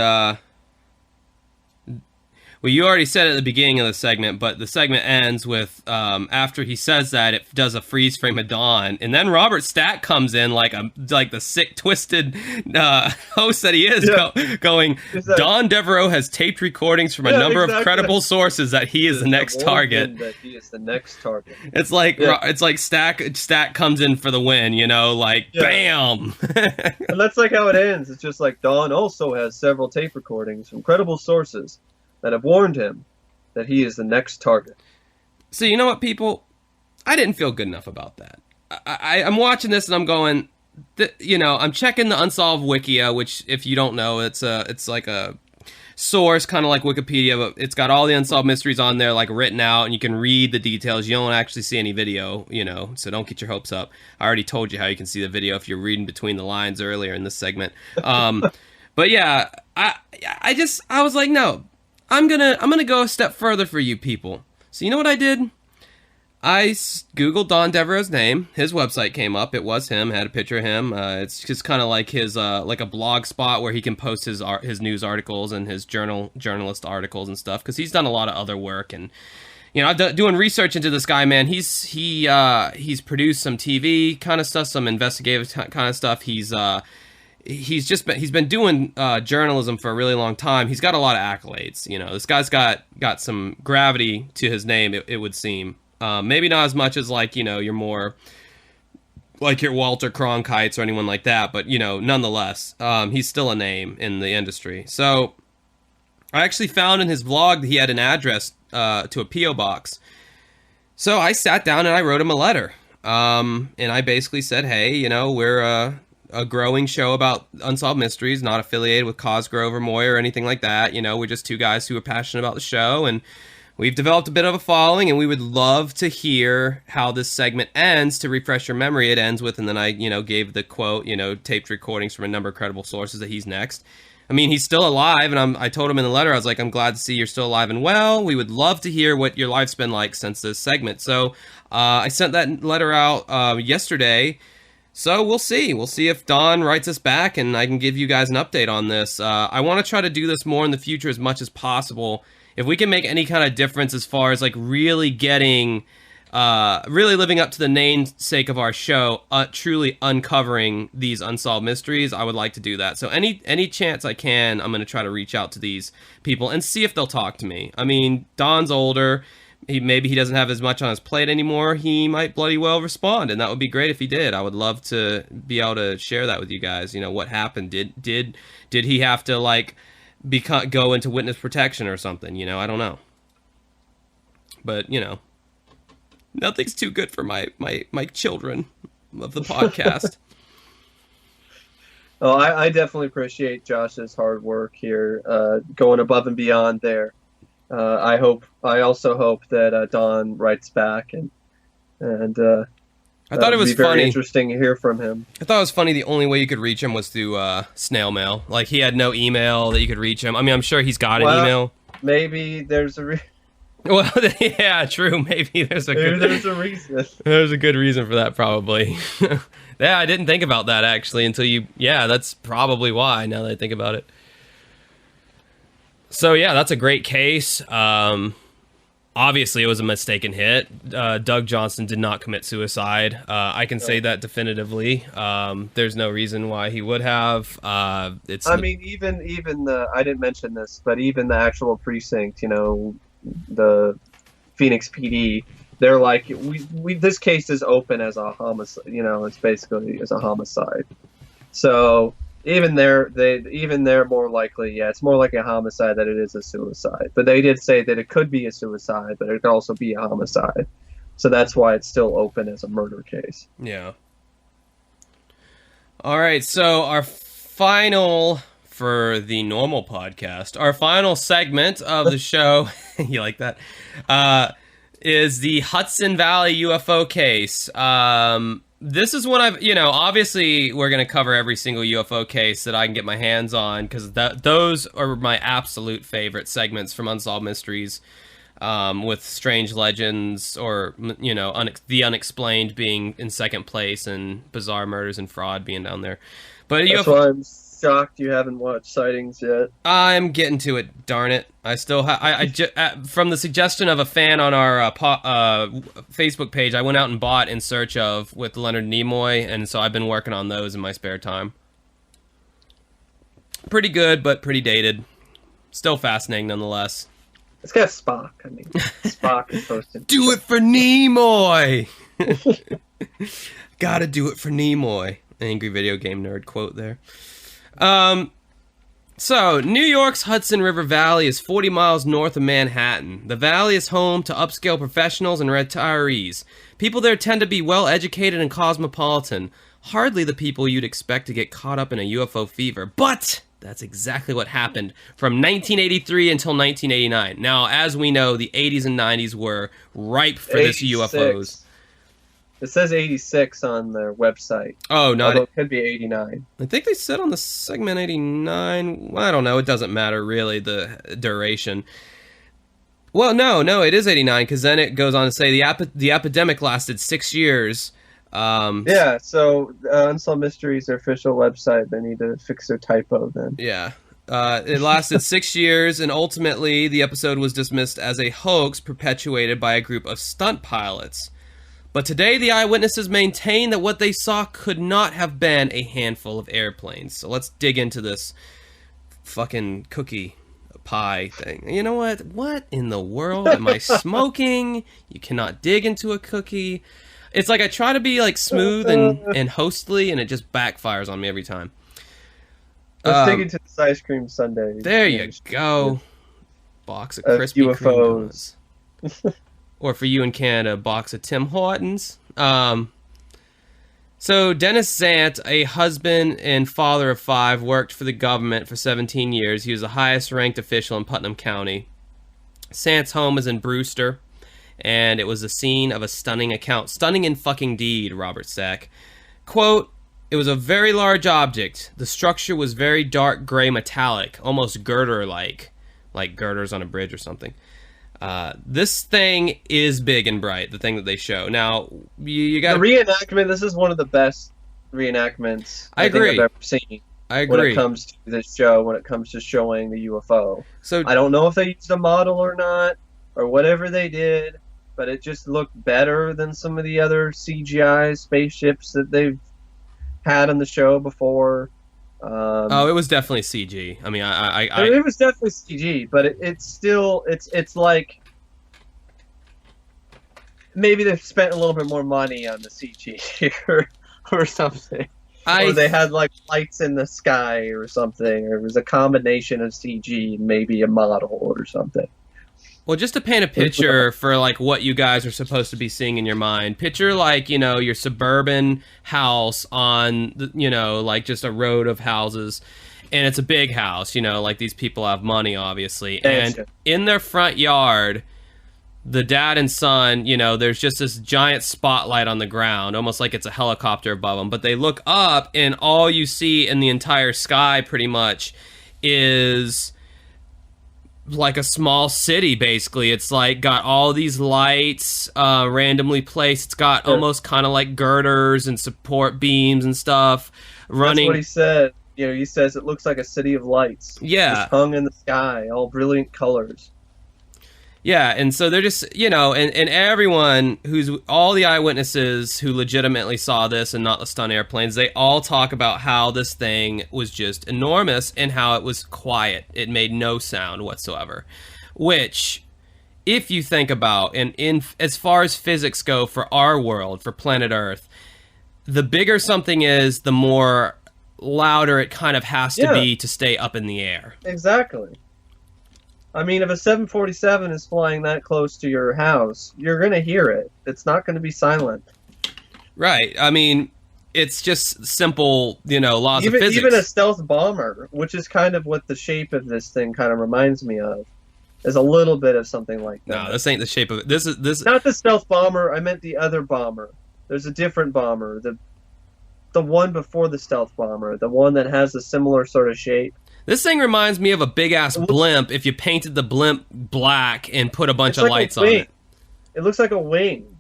well, you already said it at the beginning of the segment, but the segment ends with, after he says that, it does a freeze frame of Don, and then Robert Stack comes in like the sick, twisted host that he is, going, Don Devereux has taped recordings from a number of credible sources that he is the next target. That he is the next target. It's like Stack comes in for the win, bam! And that's like how it ends. It's just like Don also has several tape recordings from credible sources that have warned him that he is the next target. So you know what, people? I didn't feel good enough about that. I'm watching this and I'm going, I'm checking the Unsolved Wikia, which, if you don't know, it's like a source, kind of like Wikipedia, but it's got all the unsolved mysteries on there, like written out, and you can read the details. You don't actually see any video, so don't get your hopes up. I already told you how you can see the video if you're reading between the lines earlier in this segment. But yeah, I was like, no. I'm gonna go a step further for you people. So you know what I did? I Googled Don Devereux's name. His website came up. It was him. Had a picture of him. It's just kind of like his like a blog spot where he can post his news articles and his journalist articles and stuff. Because he's done a lot of other work, and I'm doing research into this guy. Man, he's produced some TV kind of stuff, some investigative kind of stuff. He's been doing journalism for a really long time. He's got a lot of accolades. This guy's got some gravity to his name, it would seem. Maybe not as much as your more like your Walter Cronkites or anyone like that, but nonetheless, he's still a name in the industry. So I actually found in his blog that he had an address to a P.O. box. So I sat down and I wrote him a letter. And I basically said, hey, we're a growing show about unsolved mysteries, not affiliated with Cosgrove or Moy or anything like that. We're just two guys who are passionate about the show, and we've developed a bit of a following, and we would love to hear how this segment ends. To refresh your memory, it ends with, and then I, gave the quote, taped recordings from a number of credible sources that he's next. I mean, he's still alive, and I told him in the letter, I was like, I'm glad to see you're still alive and well. We would love to hear what your life's been like since this segment. So I sent that letter out yesterday. So we'll see. We'll see if Don writes us back, and I can give you guys an update on this. I want to try to do this more in the future as much as possible. If we can make any kind of difference as far as really getting, really living up to the namesake of our show, truly uncovering these unsolved mysteries, I would like to do that. So any chance I can, I'm going to try to reach out to these people and see if they'll talk to me. I mean, Don's older. Maybe he doesn't have as much on his plate anymore. He might bloody well respond, and that would be great if he did. I would love to be able to share that with you guys. What happened? Did he have to go into witness protection or something? I don't know. But nothing's too good for my children of the podcast. Oh, I definitely appreciate Josh's hard work here, going above and beyond there. I also hope that Don writes back, and I thought it was very funny. Interesting to hear from him. I thought it was funny. The only way you could reach him was through snail mail. He had no email that you could reach him. I mean, I'm sure he's got an email. Maybe there's a. Well, yeah, true. Maybe there's a reason. There's a good reason for that, probably. Yeah, I didn't think about that actually until you. Yeah, that's probably why. Now that I think about it. So yeah, that's a great case. Obviously, it was a mistaken hit. Doug Johnston did not commit suicide. I can say that definitively. There's no reason why he would have. Even the I didn't mention this, but even the actual precinct, the Phoenix PD. They're like, we this case is open as a homicide. You know, it's basically as a homicide. So even they're more likely. Yeah, it's more like a homicide than it is a suicide. But they did say that it could be a suicide, but it could also be a homicide. So that's why it's still open as a murder case. Yeah. All right. So our final, for the normal podcast, our final segment of the show, you like that, is the Hudson Valley UFO case. This is one obviously we're going to cover every single UFO case that I can get my hands on, because those are my absolute favorite segments from Unsolved Mysteries, with strange legends or, the unexplained being in second place and bizarre murders and fraud being down there. But that's why I'm shocked you haven't watched Sightings yet. I'm getting to it, darn it. I still from the suggestion of a fan on our Facebook page, I went out and bought In Search Of with Leonard Nimoy, and so I've been working on those in my spare time. Pretty good, but pretty dated. Still fascinating nonetheless. It's got Spock. I mean, Spock is supposed to do it for Nimoy. Gotta do it for Nimoy. Angry video game nerd quote there. So, New York's Hudson River Valley is 40 miles north of Manhattan. The valley is home to upscale professionals and retirees. People there tend to be well-educated and cosmopolitan. Hardly the people you'd expect to get caught up in a UFO fever. But that's exactly what happened from 1983 until 1989. Now, as we know, the 80s and 90s were ripe for this UFOs. It says 86 on their website. Oh, no. It could be 89. I think they said on the segment 89. I don't know. It doesn't matter, really, the duration. Well, no, it is 89, because then it goes on to say the epidemic lasted 6 years. Yeah, so Unsolved Mysteries, their official website, they need to fix their typo then. Yeah. It lasted 6 years, and ultimately the episode was dismissed as a hoax perpetuated by a group of stunt pilots. But today, the eyewitnesses maintain that what they saw could not have been a handful of airplanes. So let's dig into this fucking cookie pie thing. You know what? What in the world am I smoking? You cannot dig into a cookie. It's like I try to be like smooth and hostly, and it just backfires on me every time. Let's dig into this ice cream sundae. There you go. Box of crispy UFOs. Cream donuts. Or for you in Canada, a box of Tim Hortons. So Dennis Zant, a husband and father of 5, worked for the government for 17 years. He was the highest ranked official in Putnam County. Zant's home is in Brewster, and it was the scene of a stunning account. Stunning in fucking deed, Robert Stack. Quote, "It was a very large object. The structure was very dark gray metallic, almost girder-like girders on a bridge or something. This thing is big and bright, the thing that they show. Now, you got... The reenactment, this is one of the best reenactments I think I've ever seen. I agree. When it comes to this show, when it comes to showing the UFO. So I don't know if they used a model or not, or whatever they did, but it just looked better than some of the other CGI spaceships that they've had on the show before. It was definitely CG. I mean, it was definitely CG, but it's still it's like maybe they've spent a little bit more money on the CG here or something. Or they had like lights in the sky or something, or it was a combination of CG and maybe a model or something. Well, just to paint a picture for like what you guys are supposed to be seeing in your mind, picture like, your suburban house on, like just a road of houses, and it's a big house, like these people have money, obviously. And in their front yard, the dad and son, there's just this giant spotlight on the ground, almost like it's a helicopter above them. But they look up, and all you see in the entire sky pretty much is like a small city, basically. It's like got all these lights randomly placed. It's got almost kind of like girders and support beams and stuff running. That's what he said. He says it looks like a city of lights. Yeah. Just hung in the sky, all brilliant colors. Yeah, and so they're just, and everyone all the eyewitnesses who legitimately saw this and not the stunt airplanes, they all talk about how this thing was just enormous and how it was quiet. It made no sound whatsoever, which if you think about, and in as far as physics go for our world, for planet Earth, the bigger something is, the more louder it kind of has to be to stay up in the air. Exactly. I mean, if a 747 is flying that close to your house, you're going to hear it. It's not going to be silent. Right. I mean, it's just simple, laws of physics. Even a stealth bomber, which is kind of what the shape of this thing kind of reminds me of, is a little bit of something like that. No, this ain't the shape of it. This is not the stealth bomber. I meant the other bomber. There's a different bomber. The one before the stealth bomber. The one that has a similar sort of shape. This thing reminds me of a big-ass blimp if you painted the blimp black and put a bunch of lights on it. It looks like a wing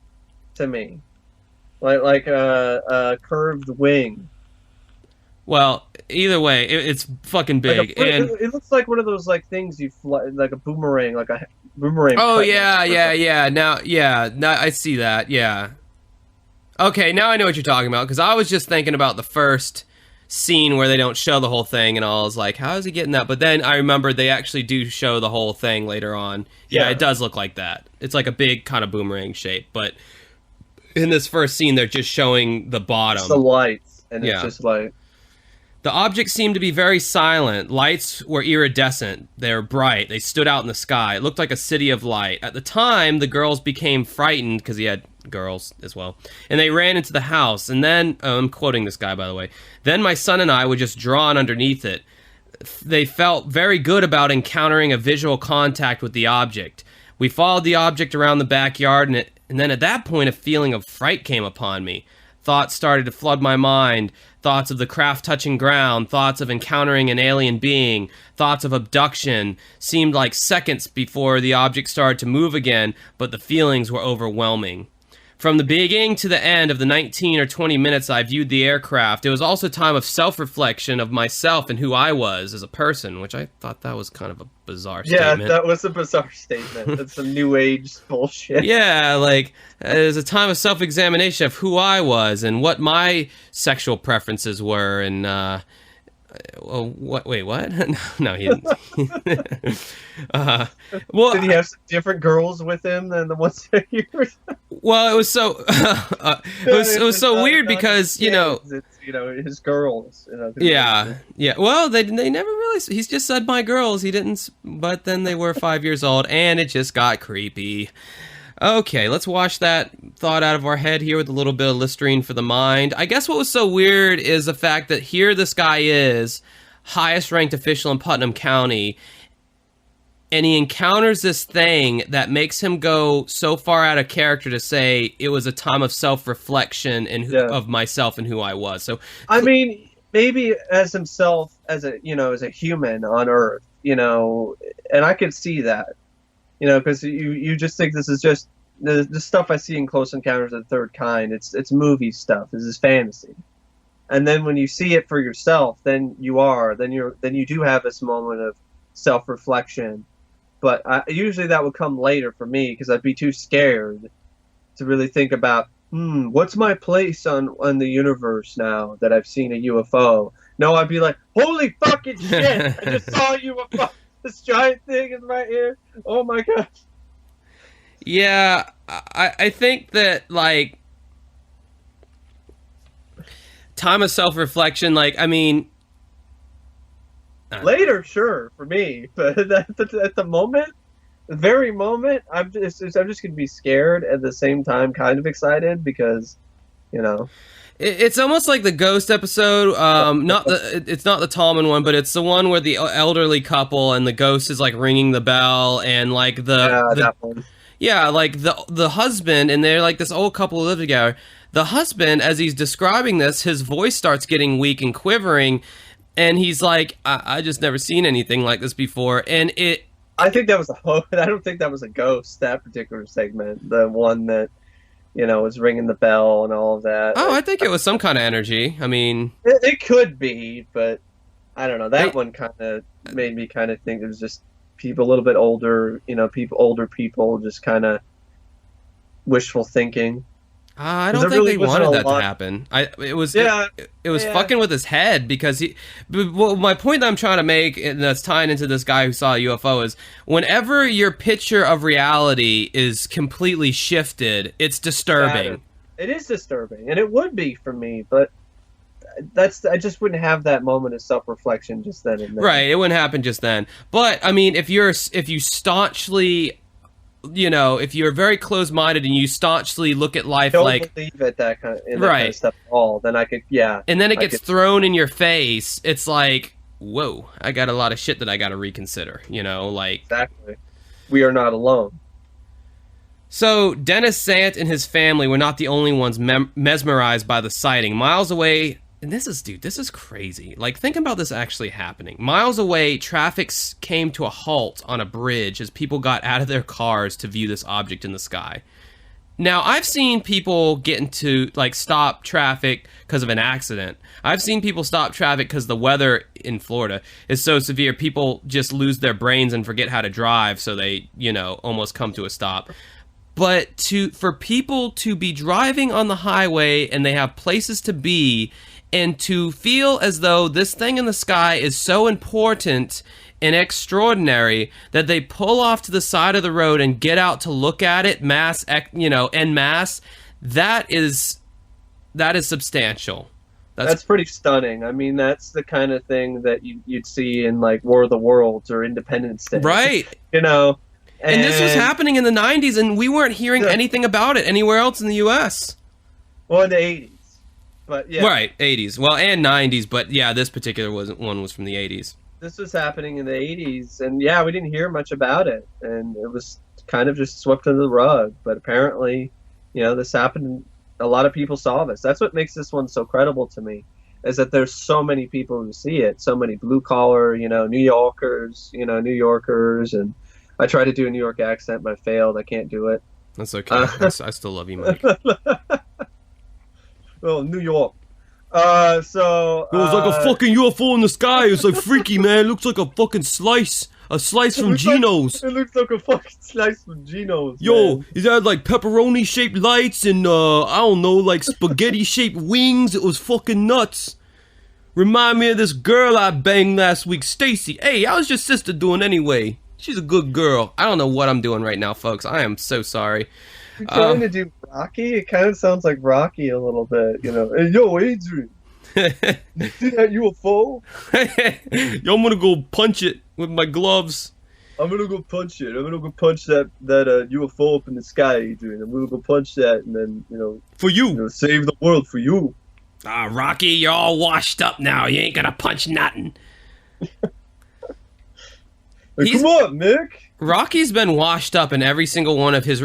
to me. Like a curved wing. Well, either way, it's fucking big. It looks like one of those things you fly, like a boomerang, Oh, yeah. Now I see that, yeah. Okay, now I know what you're talking about, because I was just thinking about the first scene where they don't show the whole thing, and I was like, how is he getting that? But then I remembered they actually do show the whole thing later on. Yeah, it does look like that. It's like a big kind of boomerang shape, but in this first scene, they're just showing the bottom. It's the lights, and it's just like... The objects seemed to be very silent. Lights were iridescent. They were bright. They stood out in the sky. It looked like a city of light. At the time, the girls became frightened, because he had girls as well, and they ran into the house. And then, I'm quoting this guy, by the way, then my son and I were just drawn underneath it. They felt very good about encountering a visual contact with the object. We followed the object around the backyard, and then at that point, a feeling of fright came upon me. Thoughts started to flood my mind. Thoughts of the craft touching ground, thoughts of encountering an alien being, thoughts of abduction. Seemed like seconds before the object started to move again, but the feelings were overwhelming. From the beginning to the end of the 19 or 20 minutes I viewed the aircraft, it was also a time of self-reflection of myself and who I was as a person, which I thought that was kind of a bizarre statement. Yeah, that was a bizarre statement. That's some new age bullshit. Yeah, like, it was a time of self-examination of who I was and what my sexual preferences were, and, what? Wait, what? No, he didn't. Well, did he have some different girls with him than the ones that you were? Well, it was so it was so weird because it's, his girls. Yeah. Well, they never really. He's just said my girls. He didn't. But then they were 5 years old, and it just got creepy. Okay, let's wash that thought out of our head here with a little bit of Listerine for the mind. I guess what was so weird is the fact that here this guy is, highest ranked official in Putnam County, and he encounters this thing that makes him go so far out of character to say it was a time of self-reflection and of myself and who I was. So, I mean, maybe as himself, as a human on Earth, and I could see that. Because you just think this is just the stuff I see in Close Encounters of the Third Kind. It's movie stuff. This is fantasy, and then when you see it for yourself, then you do have this moment of self-reflection. But usually that would come later for me because I'd be too scared to really think about what's my place on the universe now that I've seen a UFO. No, I'd be like, holy fucking shit! I just saw a UFO. This giant thing is right here. Oh my gosh. Yeah, I think that, like, time of self-reflection, like, I mean... Later, sure, for me. But at the moment, the very moment, I'm just going to be scared at the same time kind of excited because, It's almost like the Ghost episode. It's not the Tallman one, but it's the one where the elderly couple and the ghost is like ringing the bell, and like that one. Yeah, like the husband, and they're like this old couple who live together. The husband, as he's describing this, his voice starts getting weak and quivering, and he's like, "I just never seen anything like this before." And I think that was I don't think that was a ghost. That particular segment, the one that. Was ringing the bell and all of that. Oh, I think it was some kind of energy. I mean... It could be, but I don't know. That one kind of made me kind of think it was just people a little bit older, older people just kind of wishful thinking. I don't think they wanted that to happen. It was fucking with his head because well, my point that I'm trying to make, and that's tying into this guy who saw a UFO, is whenever your picture of reality is completely shifted, it's disturbing. It is disturbing, and it would be for me, but I just wouldn't have that moment of self-reflection just then and there. Right, it wouldn't happen just then. But I mean, if you staunchly, if you're very closed-minded and you staunchly look at life don't believe it, that kind of stuff at all, then I could, and then it gets thrown in your face. It's like, whoa, I got a lot of shit that I got to reconsider. Exactly. We are not alone. So Dennis Sant and his family were not the only ones mesmerized by the sighting. Miles away. And this is crazy. Like, think about this actually happening. Miles away, traffic came to a halt on a bridge as people got out of their cars to view this object in the sky. Now, I've seen people get into, stop traffic because of an accident. I've seen people stop traffic because the weather in Florida is so severe, people just lose their brains and forget how to drive, so they, almost come to a stop. But for people to be driving on the highway and they have places to be, and to feel as though this thing in the sky is so important and extraordinary that they pull off to the side of the road and get out to look at it en masse, that is substantial. That's pretty stunning. I mean, that's the kind of thing that you'd see in War of the Worlds or Independence Day. Right. And this was happening in the 90s, and we weren't hearing anything about it anywhere else in the U.S. Well, in the 80s. But yeah. Right, 80s. Well, and 90s, but yeah, this particular one was from the 80s. This was happening in the 80s, and we didn't hear much about it, and it was kind of just swept under the rug. But apparently, this happened. A lot of people saw this. That's what makes this one so credible to me, is that there's so many people who see it, so many blue-collar, New Yorkers, and I tried to do a New York accent, but I failed. I can't do it. That's okay. I still love you, Mike. Well, New York. It was like a fucking UFO in the sky. It was like freaky, man. It looks like a fucking slice. A slice from Geno's. It looks like a fucking slice from Geno's. Yo, man. it had pepperoni-shaped lights and, I don't know, spaghetti-shaped wings. It was fucking nuts. Remind me of this girl I banged last week, Stacy. Hey, how's your sister doing anyway? She's a good girl. I don't know what I'm doing right now, folks. I am so sorry. You're trying to do Rocky? It kind of sounds like Rocky a little bit, Hey, yo, Adrian. You see that UFO? Yo, I'm gonna go punch it with my gloves. I'm gonna go punch it. I'm gonna go punch that UFO up in the sky, Adrian. I'm gonna go punch that and then, for you. Save the world for you. Rocky, you're all washed up now. You ain't gonna punch nothing. Hey, come on, Mick. Rocky's been washed up in every single one of his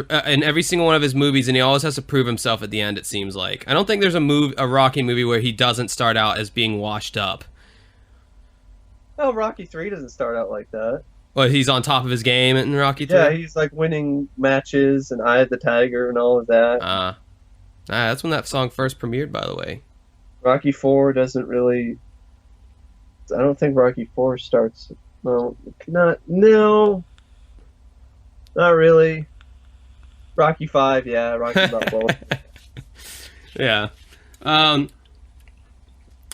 movies, and he always has to prove himself at the end. It seems like I don't think there's a Rocky movie where he doesn't start out as being washed up. Well, Rocky 3 doesn't start out like that. Well, he's on top of his game in Rocky 3? Yeah, he's winning matches and Eye of the Tiger and all of that. That's when that song first premiered, by the way. Rocky 4 doesn't really. I don't think Rocky 4 starts. No, not really. Rocky 5, yeah, Rocky Balboa. Yeah.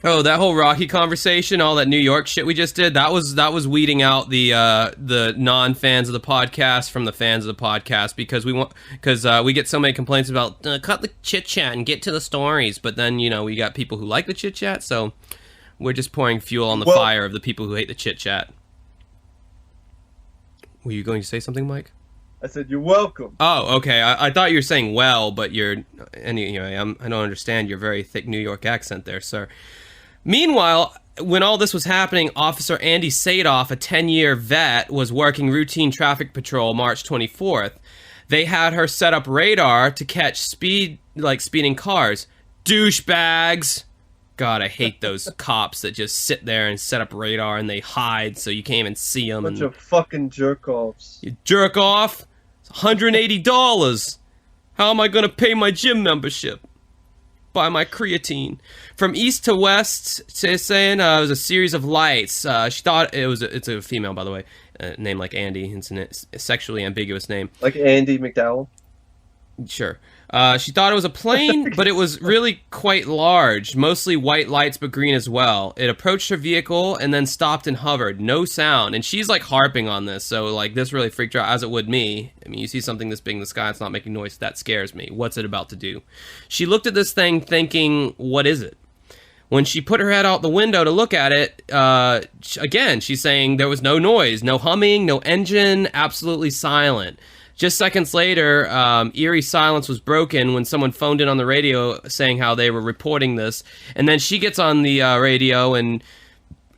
That whole Rocky conversation, all that New York shit we just did, that was weeding out the non-fans of the podcast from the fans of the podcast because we get so many complaints about cut the chit chat and get to the stories, but then we got people who like the chit chat, so we're just pouring fuel on the fire of the people who hate the chit chat. Were you going to say something, Mike? I said, you're welcome. Oh, okay. I thought you were saying but anyway, I don't understand your very thick New York accent there, sir. Meanwhile, when all this was happening, Officer Andy Sadoff, a 10-year vet, was working routine traffic patrol March 24th. They had her set up radar to catch speeding cars. Douchebags! God, I hate those cops that just sit there and set up radar and they hide so you can't even see them. Bunch of fucking jerk-offs. You jerk off? It's $180. How am I going to pay my gym membership? Buy my creatine. From east to west, saying it was a series of lights. She thought it's a female, by the way, name like Andy. It's a sexually ambiguous name. Like Andy McDowell? Sure. She thought it was a plane, but it was really quite large, mostly white lights, but green as well. It approached her vehicle and then stopped and hovered. No sound. And she's like harping on this. So like this really freaked her out, as it would me. I mean, you see something this big in the sky, it's not making noise. That scares me. What's it about to do? She looked at this thing thinking, what is it? When she put her head out the window to look at it, again, she's saying there was no noise, no humming, no engine, absolutely silent. Just seconds later, eerie silence was broken when someone phoned in on the radio saying how they were reporting this. And then she gets on the radio and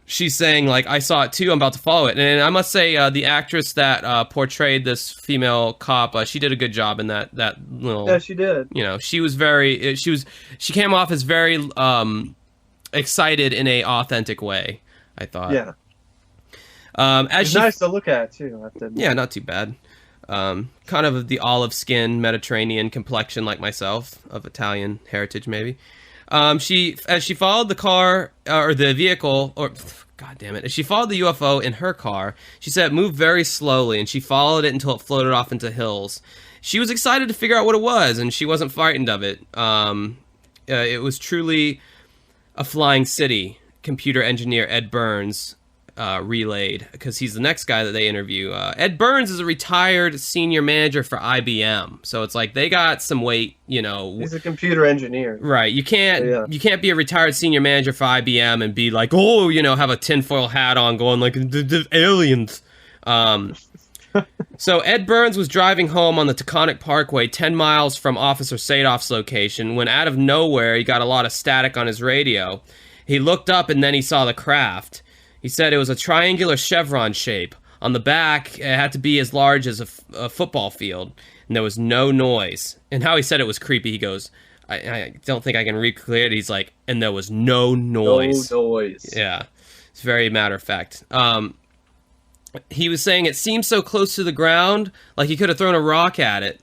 she's saying, like, I saw it too, I'm about to follow it. And I must say, the actress that portrayed this female cop, she did a good job in that little... Yeah, she did. You know, she came off as very excited in a authentic way, I thought. Yeah. It's nice to look at, too. I have to admit. Yeah, not too bad. Kind of the olive skin Mediterranean complexion like myself, of Italian heritage maybe. As she followed the car or the vehicle, or god damn it, as she followed the UFO in her car, she said it moved very slowly and she followed it until it floated off into hills. She was excited to figure out what it was and she wasn't frightened of it. It was truly a flying city, computer engineer Ed Burns relayed, because he's the next guy that they interview. Ed Burns is a retired senior manager for IBM, so it's like they got some weight, you know. He's a computer engineer, right? You can't be a retired senior manager for IBM and be like, oh, you know, have a tinfoil hat on, going like the aliens. So Ed Burns was driving home on the Taconic Parkway, 10 miles from Officer Sadov's location, when out of nowhere he got a lot of static on his radio. He looked up and then he saw the craft. He said it was a triangular chevron shape. On the back, it had to be as large as a football field, and there was no noise. And how he said it was creepy, he goes, I don't think I can recreate it. He's like, and there was no noise. No noise. Yeah, it's very matter of fact. He was saying it seemed so close to the ground, like he could have thrown a rock at it.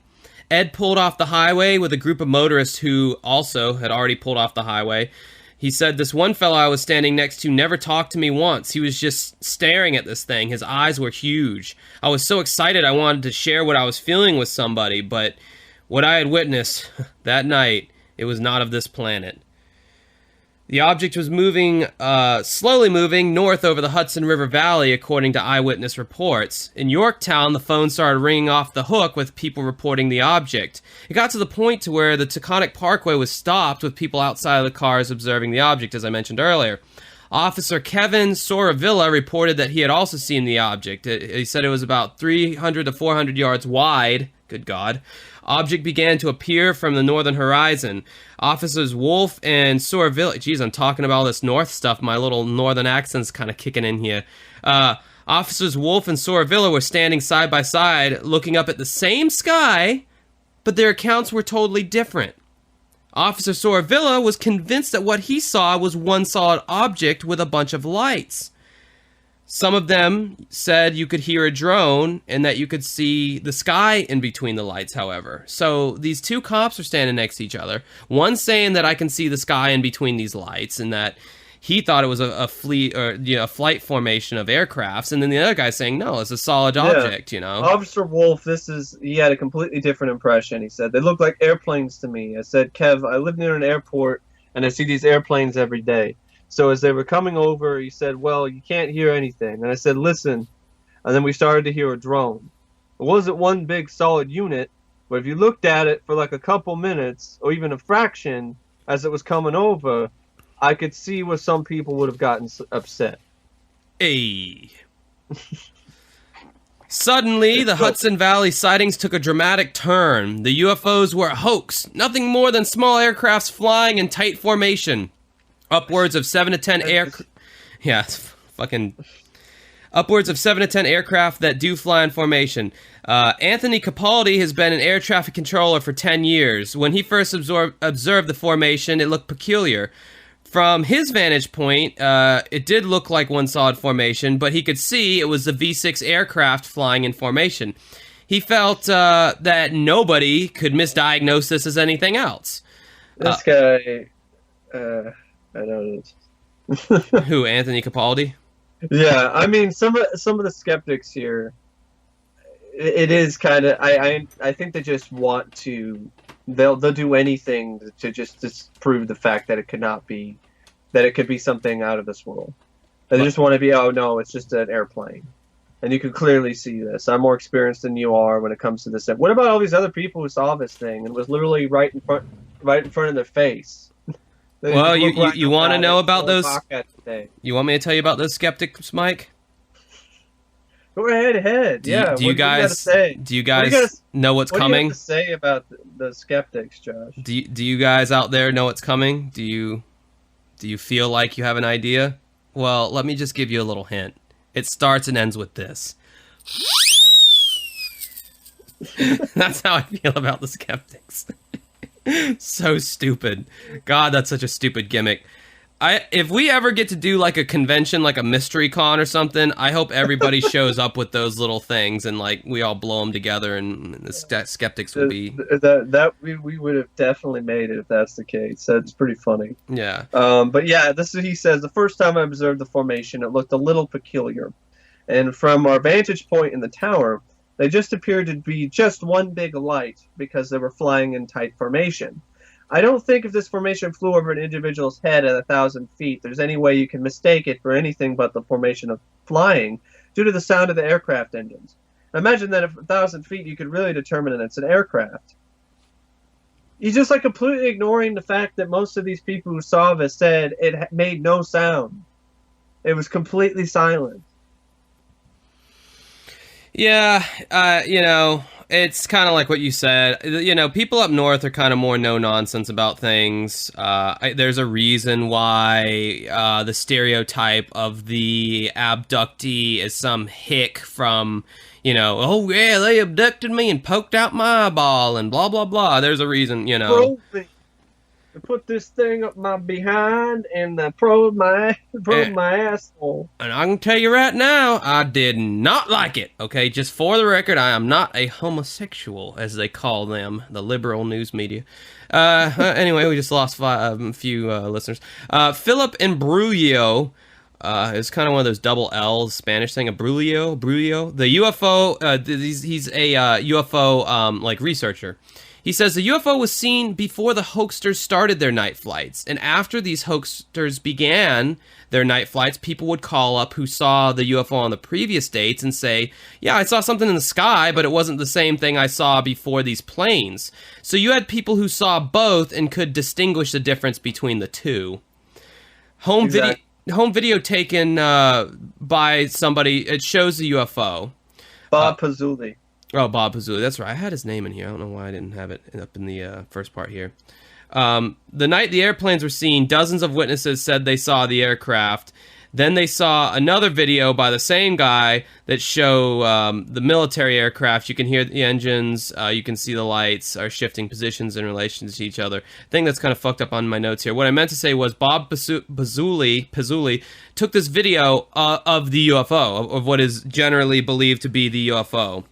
Ed pulled off the highway with a group of motorists who also had already pulled off the highway. He said, this one fellow I was standing next to never talked to me once. He was just staring at this thing. His eyes were huge. I was so excited I wanted to share what I was feeling with somebody, but what I had witnessed that night, it was not of this planet. The object was slowly moving north over the Hudson River Valley, according to eyewitness reports. In Yorktown, the phone started ringing off the hook with people reporting the object. It got to the point to where the Taconic Parkway was stopped with people outside of the cars observing the object, as I mentioned earlier. Officer Kevin Soravilla reported that he had also seen the object. He said it was about 300 to 400 yards wide. Good God. Object began to appear from the northern horizon. Officers Wolf and Soravilla... Geez, I'm talking about all this north stuff. My little northern accent's kind of kicking in here. Officers Wolf and Soravilla were standing side by side, looking up at the same sky, but their accounts were totally different. Officer Soravilla was convinced that what he saw was one solid object with a bunch of lights. Some of them said you could hear a drone and that you could see the sky in between the lights, however. So these two cops are standing next to each other. One saying that I can see the sky in between these lights and that he thought it was a flight formation of aircrafts. And then the other guy saying, no, it's a solid object, you know. Officer Wolf, he had a completely different impression. He said, they look like airplanes to me. I said, Kev, I live near an airport and I see these airplanes every day. So as they were coming over, he said, well, you can't hear anything. And I said, listen. And then we started to hear a drone. It wasn't one big solid unit, but if you looked at it for like a couple minutes, or even a fraction, as it was coming over, I could see where some people would have gotten upset. Hey. Suddenly, the Hudson Valley sightings took a dramatic turn. The UFOs were a hoax, nothing more than small aircrafts flying in tight formation. Upwards of 7 to 10 Upwards of 7 to 10 aircraft that do fly in formation. Anthony Capaldi has been an air traffic controller for 10 years. When he first observed the formation, it looked peculiar. From his vantage point, it did look like one solid formation, but he could see it was the V6 aircraft flying in formation. He felt that nobody could misdiagnose this as anything else. This guy... I don't know. Who, Anthony Capaldi? Yeah, I mean, some of the skeptics here, it is kind of... I think they just want to they'll do anything to just disprove the fact that it could not be, that it could be something out of this world. They just want to be, oh no, it's just an airplane. And you can clearly see this. I'm more experienced than you are when it comes to this. What about all these other people who saw this thing and it was literally right in front of their face? Well, you want to know about those? You want me to tell you about those skeptics, Mike? Go ahead. Yeah. Do you guys know what's coming? What do you have to say about the skeptics, Josh? Do you guys out there know what's coming? Do you feel like you have an idea? Well, let me just give you a little hint. It starts and ends with this. That's how I feel about the skeptics. So stupid. God, that's such a stupid gimmick. If we ever get to do like a convention, like a mystery con or something, I hope everybody shows up with those little things and like we all blow them together, and the skeptics will be. We would have definitely made it if that's the case. That's pretty funny. Yeah. But yeah, he says the first time I observed the formation, it looked a little peculiar, and from our vantage point in the tower, they just appeared to be just one big light because they were flying in tight formation. I don't think if this formation flew over an individual's head at 1,000 feet, there's any way you can mistake it for anything but the formation of flying due to the sound of the aircraft engines. Imagine that at 1,000 feet you could really determine that it's an aircraft. He's just like completely ignoring the fact that most of these people who saw this said it made no sound. It was completely silent. Yeah, it's kind of like what you said. People up north are kind of more no-nonsense about things. There's a reason why the stereotype of the abductee is some hick from, oh yeah, they abducted me and poked out my eyeball and blah, blah, blah. There's a reason, They put this thing up my behind and probe my asshole. And I can tell you right now, I did not like it. Okay, just for the record, I am not a homosexual, as they call them, the liberal news media. Anyway, we just lost a few listeners. Philip Imbrugio is kind of one of those double L's Spanish thing. Imbrugio. The UFO. He's a UFO researcher. He says the UFO was seen before the hoaxsters started their night flights, and after these hoaxsters began their night flights, people would call up who saw the UFO on the previous dates and say, yeah, I saw something in the sky, but it wasn't the same thing I saw before these planes. So you had people who saw both and could distinguish the difference between the two. Home video taken by somebody, it shows the UFO. Bob Pazzulli. Oh, Bob Pazzulli. That's right. I had his name in here. I don't know why I didn't have it up in the first part here. The night the airplanes were seen, dozens of witnesses said they saw the aircraft. Then they saw another video by the same guy that show the military aircraft. You can hear the engines. You can see the lights are shifting positions in relation to each other. I think that's kind of fucked up on my notes here. What I meant to say was Bob Pazzulli took this video of the UFO, of what is generally believed to be the UFO.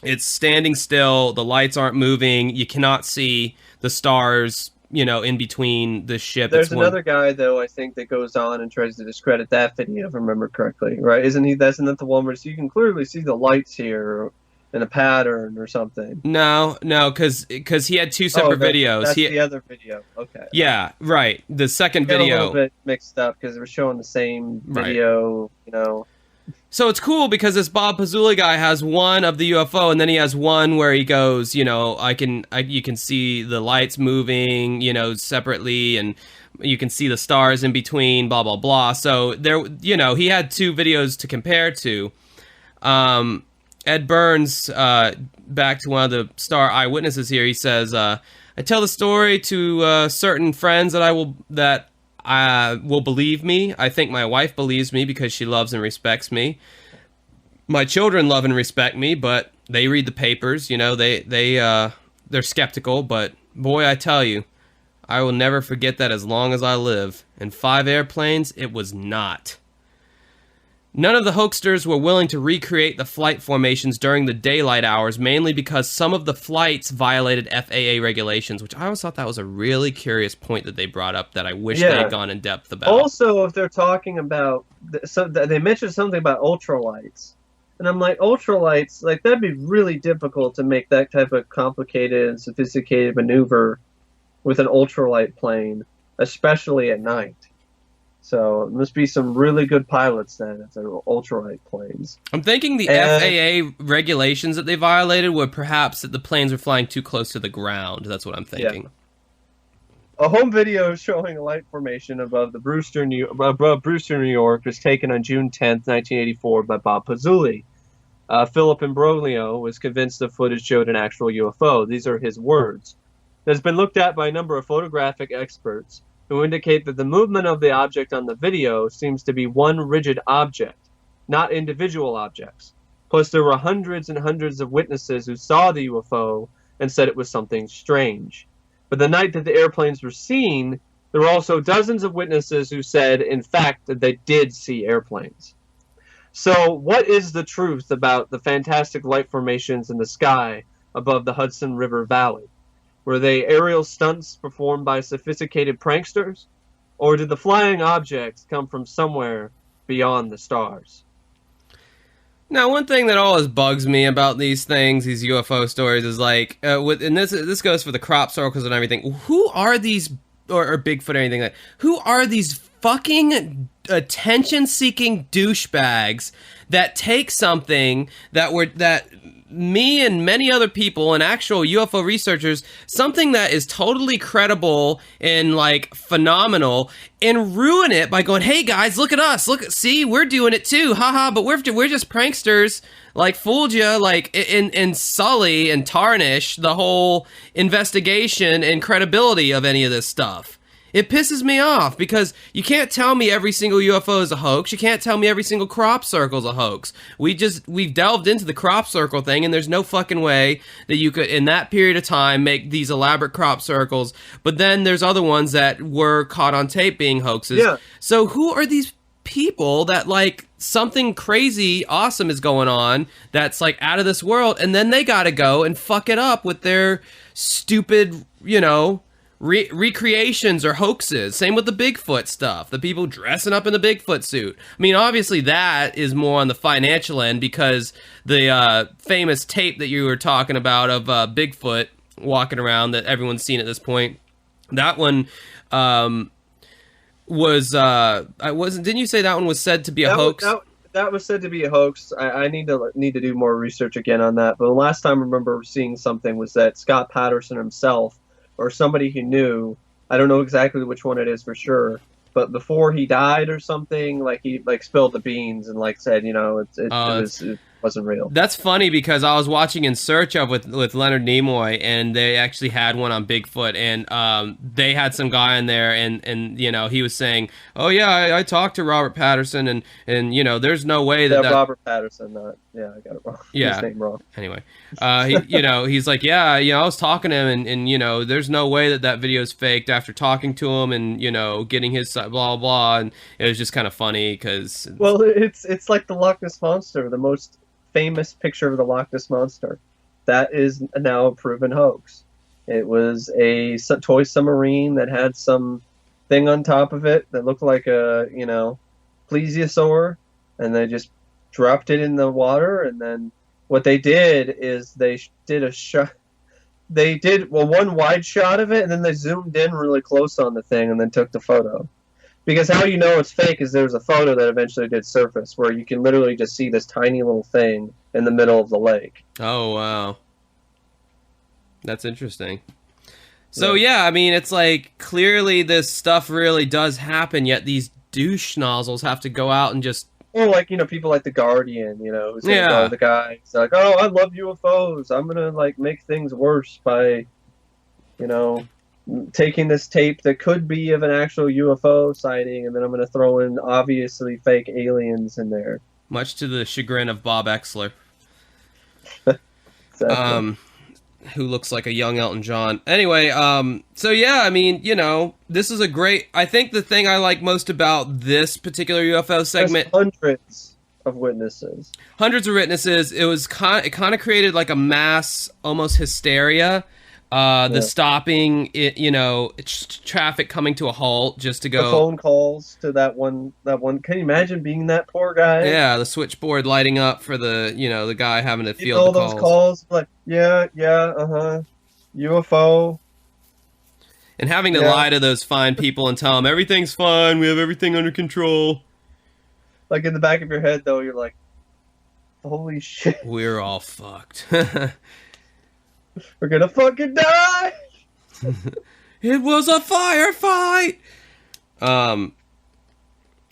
It's standing still. The lights aren't moving. You cannot see the stars, in between the ship. There's another guy, though, I think, that goes on and tries to discredit that video, if I remember correctly, right? Isn't that the one where you can clearly see the lights here in a pattern or something? No, because he had two separate videos. That's the other video. Okay. Yeah, right. The second video. A little bit mixed up because they were showing the same video, So it's cool because this Bob Pazzulli guy has one of the UFO, and then he has one where he goes, you can see the lights moving, separately, and you can see the stars in between, blah, blah, blah. So there, he had two videos to compare to. Ed Burns, back to one of the star eyewitnesses here, he says, I tell the story to certain friends that will believe me. I think my wife believes me because she loves and respects me. My children love and respect me, but they read the papers. They're skeptical. But boy, I tell you, I will never forget that as long as I live. And 5 airplanes, it was not. None of the hoaxsters were willing to recreate the flight formations during the daylight hours, mainly because some of the flights violated FAA regulations, which I always thought that was a really curious point that they brought up that I wish they had gone in depth about. Also, if they're talking about, they mentioned something about ultralights. And I'm like, ultralights, like that'd be really difficult to make that type of complicated and sophisticated maneuver with an ultralight plane, especially at night. So it must be some really good pilots then if they're ultralight planes. I'm thinking the FAA regulations that they violated were perhaps that the planes were flying too close to the ground. That's what I'm thinking. Yeah. A home video showing a light formation above Brewster, New York was taken on June 10th, 1984 by Bob Pazzulli. Philip Imbrogno was convinced the footage showed an actual UFO. These are his words. It has been looked at by a number of photographic experts who indicate that the movement of the object on the video seems to be one rigid object, not individual objects. Plus, there were hundreds and hundreds of witnesses who saw the UFO and said it was something strange. But the night that the airplanes were seen, there were also dozens of witnesses who said, in fact, that they did see airplanes. So, what is the truth about the fantastic light formations in the sky above the Hudson River Valley? Were they aerial stunts performed by sophisticated pranksters? Or did the flying objects come from somewhere beyond the stars? Now, one thing that always bugs me about these things, these UFO stories, is like, and this goes for the crop circles and everything. Who are these, or Bigfoot or anything like? Who are these fucking attention-seeking douchebags that take something that me and many other people and actual UFO researchers, something that is totally credible and like phenomenal, and ruin it by going, hey guys, look at us, see, we're doing it too, haha, but we're just pranksters, like fooled you, like, and sully and tarnish the whole investigation and credibility of any of this stuff. It pisses me off because you can't tell me every single UFO is a hoax. You can't tell me every single crop circle is a hoax. We've delved into the crop circle thing, and there's no fucking way that you could, in that period of time, make these elaborate crop circles. But then there's other ones that were caught on tape being hoaxes. Yeah. So who are these people that, like, something crazy awesome is going on that's, like, out of this world, and then they gotta go and fuck it up with their stupid, recreations or hoaxes. Same with the Bigfoot stuff. The people dressing up in the Bigfoot suit. I mean, obviously that is more on the financial end because the famous tape that you were talking about of Bigfoot walking around that everyone's seen at this point, that one was didn't you say that one was said to be a hoax? That was said to be a hoax. I need to do more research again on that. But the last time I remember seeing something was that Scott Patterson himself, or somebody who knew, I don't know exactly which one it is for sure, but before he died or something, like he spilled the beans and said, it wasn't real. That's funny because I was watching In Search of with Leonard Nimoy, and they actually had one on Bigfoot, and they had some guy in there, and he was saying, oh yeah, I talked to Robert Patterson, and there's no way that Robert Patterson, I got it wrong. Yeah, his name wrong. Anyway, he's like, I was talking to him, and there's no way that video is faked after talking to him, and getting his side, blah blah, and it was just kind of funny because it's like the Loch Ness Monster, the most famous picture of the Loch Ness Monster. That is now a proven hoax. It was a toy submarine that had some thing on top of it that looked like a, plesiosaur, and they just dropped it in the water, and then what they did is they did a shot. They did one wide shot of it, and then they zoomed in really close on the thing and then took the photo. Because how you know it's fake is there's a photo that eventually did surface where you can literally just see this tiny little thing in the middle of the lake. Oh, wow. That's interesting. So, yeah, I mean, it's like, clearly this stuff really does happen, yet these douche nozzles have to go out and just... Well, people like The Guardian, who's the guy. He's like, oh, I love UFOs. I'm going to, make things worse by, taking this tape that could be of an actual UFO sighting, and then I'm going to throw in obviously fake aliens in there. Much to the chagrin of Bob Exler. Exactly. Who looks like a young Elton John. Anyway, so yeah, I mean, this is a great... I think the thing I like most about this particular UFO segment... There's hundreds of witnesses. Hundreds of witnesses. It kind of created like a mass, almost hysteria. The stopping, traffic coming to a halt just to go. The phone calls to that one. Can you imagine being that poor guy? Yeah, the switchboard lighting up for the guy having to field all the those calls. Like, UFO. And having to lie to those fine people and tell them everything's fine, we have everything under control. Like in the back of your head, though, you're like, holy shit. We're all fucked. We're gonna fucking die! It was a firefight!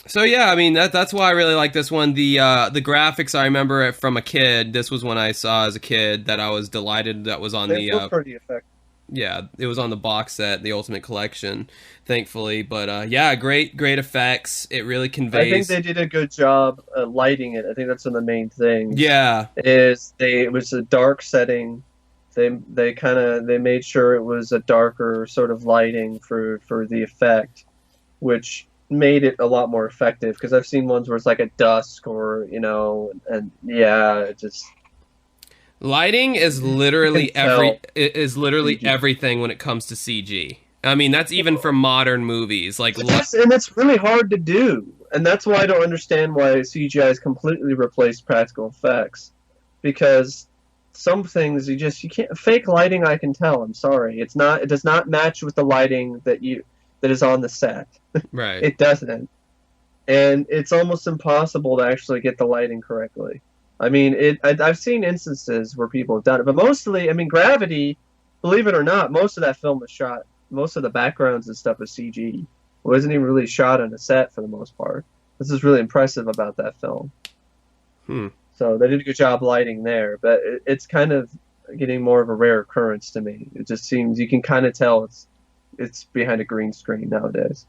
So yeah, I mean, that's why I really like this one. The graphics, I remember it from a kid. This was one I saw as a kid that I was delighted that was on they were pretty effective. Yeah, it was on the box set, the Ultimate Collection, thankfully. But great effects. It really conveys. I think they did a good job lighting it. I think that's one of the main things. Yeah, it was a dark setting. They made sure it was a darker sort of lighting for the effect, which made it a lot more effective. Because I've seen ones where it's like a dusk or it just. Lighting is literally everything when it comes to CG. I mean, that's even for modern movies. And it's really hard to do, and that's why I don't understand why CGI has completely replaced practical effects. Because some things you can't fake lighting. I can tell. I'm sorry, it does not match with the lighting that is on the set. Right. It doesn't, and it's almost impossible to actually get the lighting correctly. I mean, I've seen instances where people have done it, but mostly, I mean, Gravity, believe it or not, most of that film was shot, most of the backgrounds and stuff was CG. It wasn't even really shot on a set for the most part. This is really impressive about that film. So they did a good job lighting there, but it's kind of getting more of a rare occurrence to me. It just seems, you can kind of tell it's behind a green screen nowadays.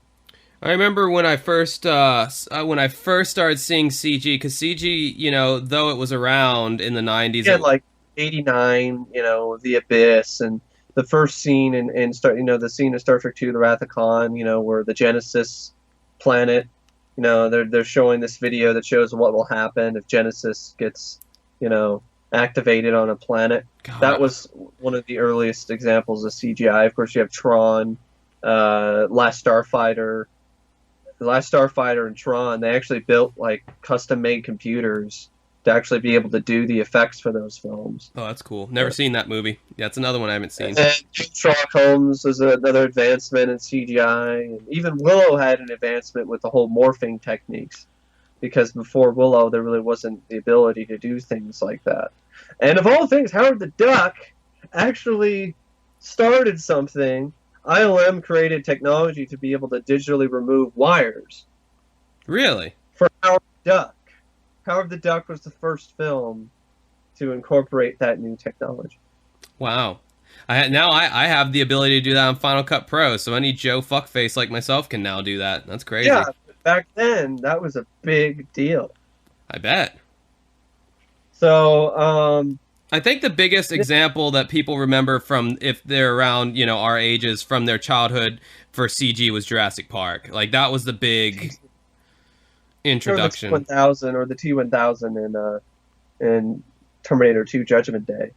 I remember when I first started seeing CG, because CG, though it was around in the 90s. Yeah, like 89, The Abyss, and the first scene in the scene of Star Trek II, The Wrath of Khan, where the Genesis planet, they're showing this video that shows what will happen if Genesis gets, activated on a planet. God. That was one of the earliest examples of CGI. Of course, you have Tron, Last Starfighter and Tron. They actually built like custom-made computers to actually be able to do the effects for those films. Oh, that's cool. Never seen that movie. Yeah, it's another one I haven't seen. And Sherlock Holmes was another advancement in CGI. And even Willow had an advancement with the whole morphing techniques, because before Willow, there really wasn't the ability to do things like that. And of all things, Howard the Duck actually started something. ILM created technology to be able to digitally remove wires. Really? For Howard the Duck. Howard the Duck was the first film to incorporate that new technology. Wow. I have the ability to do that on Final Cut Pro, so any Joe fuckface like myself can now do that. That's crazy. Yeah, back then, that was a big deal. I bet. So, I think the biggest example that people remember from, if they're around, our ages, from their childhood for CG was Jurassic Park. Like, that was the big introduction. Or the T-1000 or the T-1000 in Terminator 2 Judgment Day.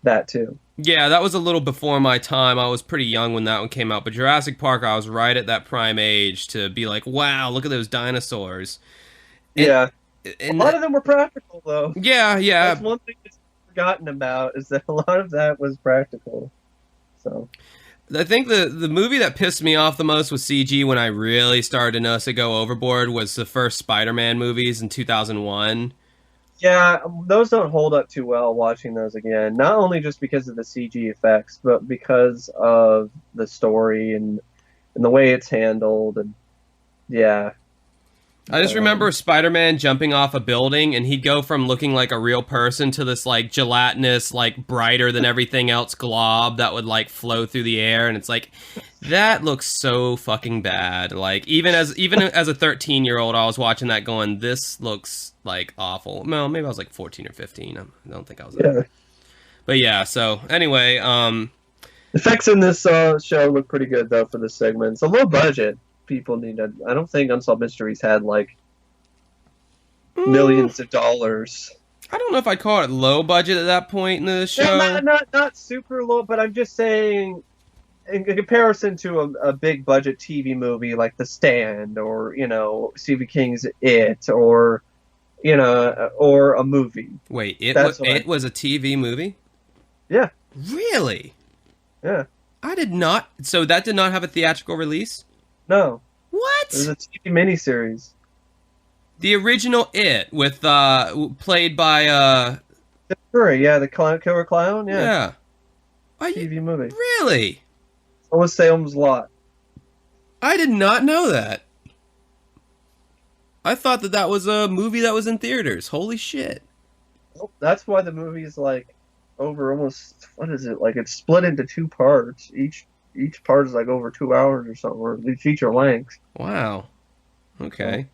That, too. Yeah, that was a little before my time. I was pretty young when that one came out. But Jurassic Park, I was right at that prime age to be like, wow, look at those dinosaurs. And a lot of them were practical, though. Yeah. That's one thing that's forgotten about, is that a lot of that was practical. So I think the movie that pissed me off the most with CG when I really started to notice it go overboard was the first Spider-Man movies in 2001. Yeah, those don't hold up too well watching those again. Not only just because of the CG effects, but because of the story and the way it's handled. And yeah. I just remember Spider-Man jumping off a building, and he'd go from looking like a real person to this, like, gelatinous, like, brighter than everything else glob that would, like, flow through the air, and it's like, that looks so fucking bad. Like, even as a 13-year-old, I was watching that going, this looks, like, awful. Well, maybe I was, like, 14 or 15. I don't think I was there. But yeah, so, anyway, effects in this show look pretty good, though, for this segment. It's a low budget. People need to. I don't think Unsolved Mysteries had like millions of dollars. I don't know if I'd call it low budget at that point in the show. Yeah, not super low, but I'm just saying, in comparison to a big budget TV movie like The Stand, or Stephen King's It, or or a movie. Wait, It was a TV movie? Yeah. Really? Yeah. I did not. So that did not have a theatrical release? No. What? It was a TV miniseries. The original It, with played by yeah, the killer clown. Yeah. TV movie. Really? So was Salem's Lot. I did not know that. I thought that was a movie that was in theaters. Holy shit! That's why the movie is like over almost, what is it, like it's split into 2 parts. Each part is like over 2 hours or something, or feature length. Wow. Okay.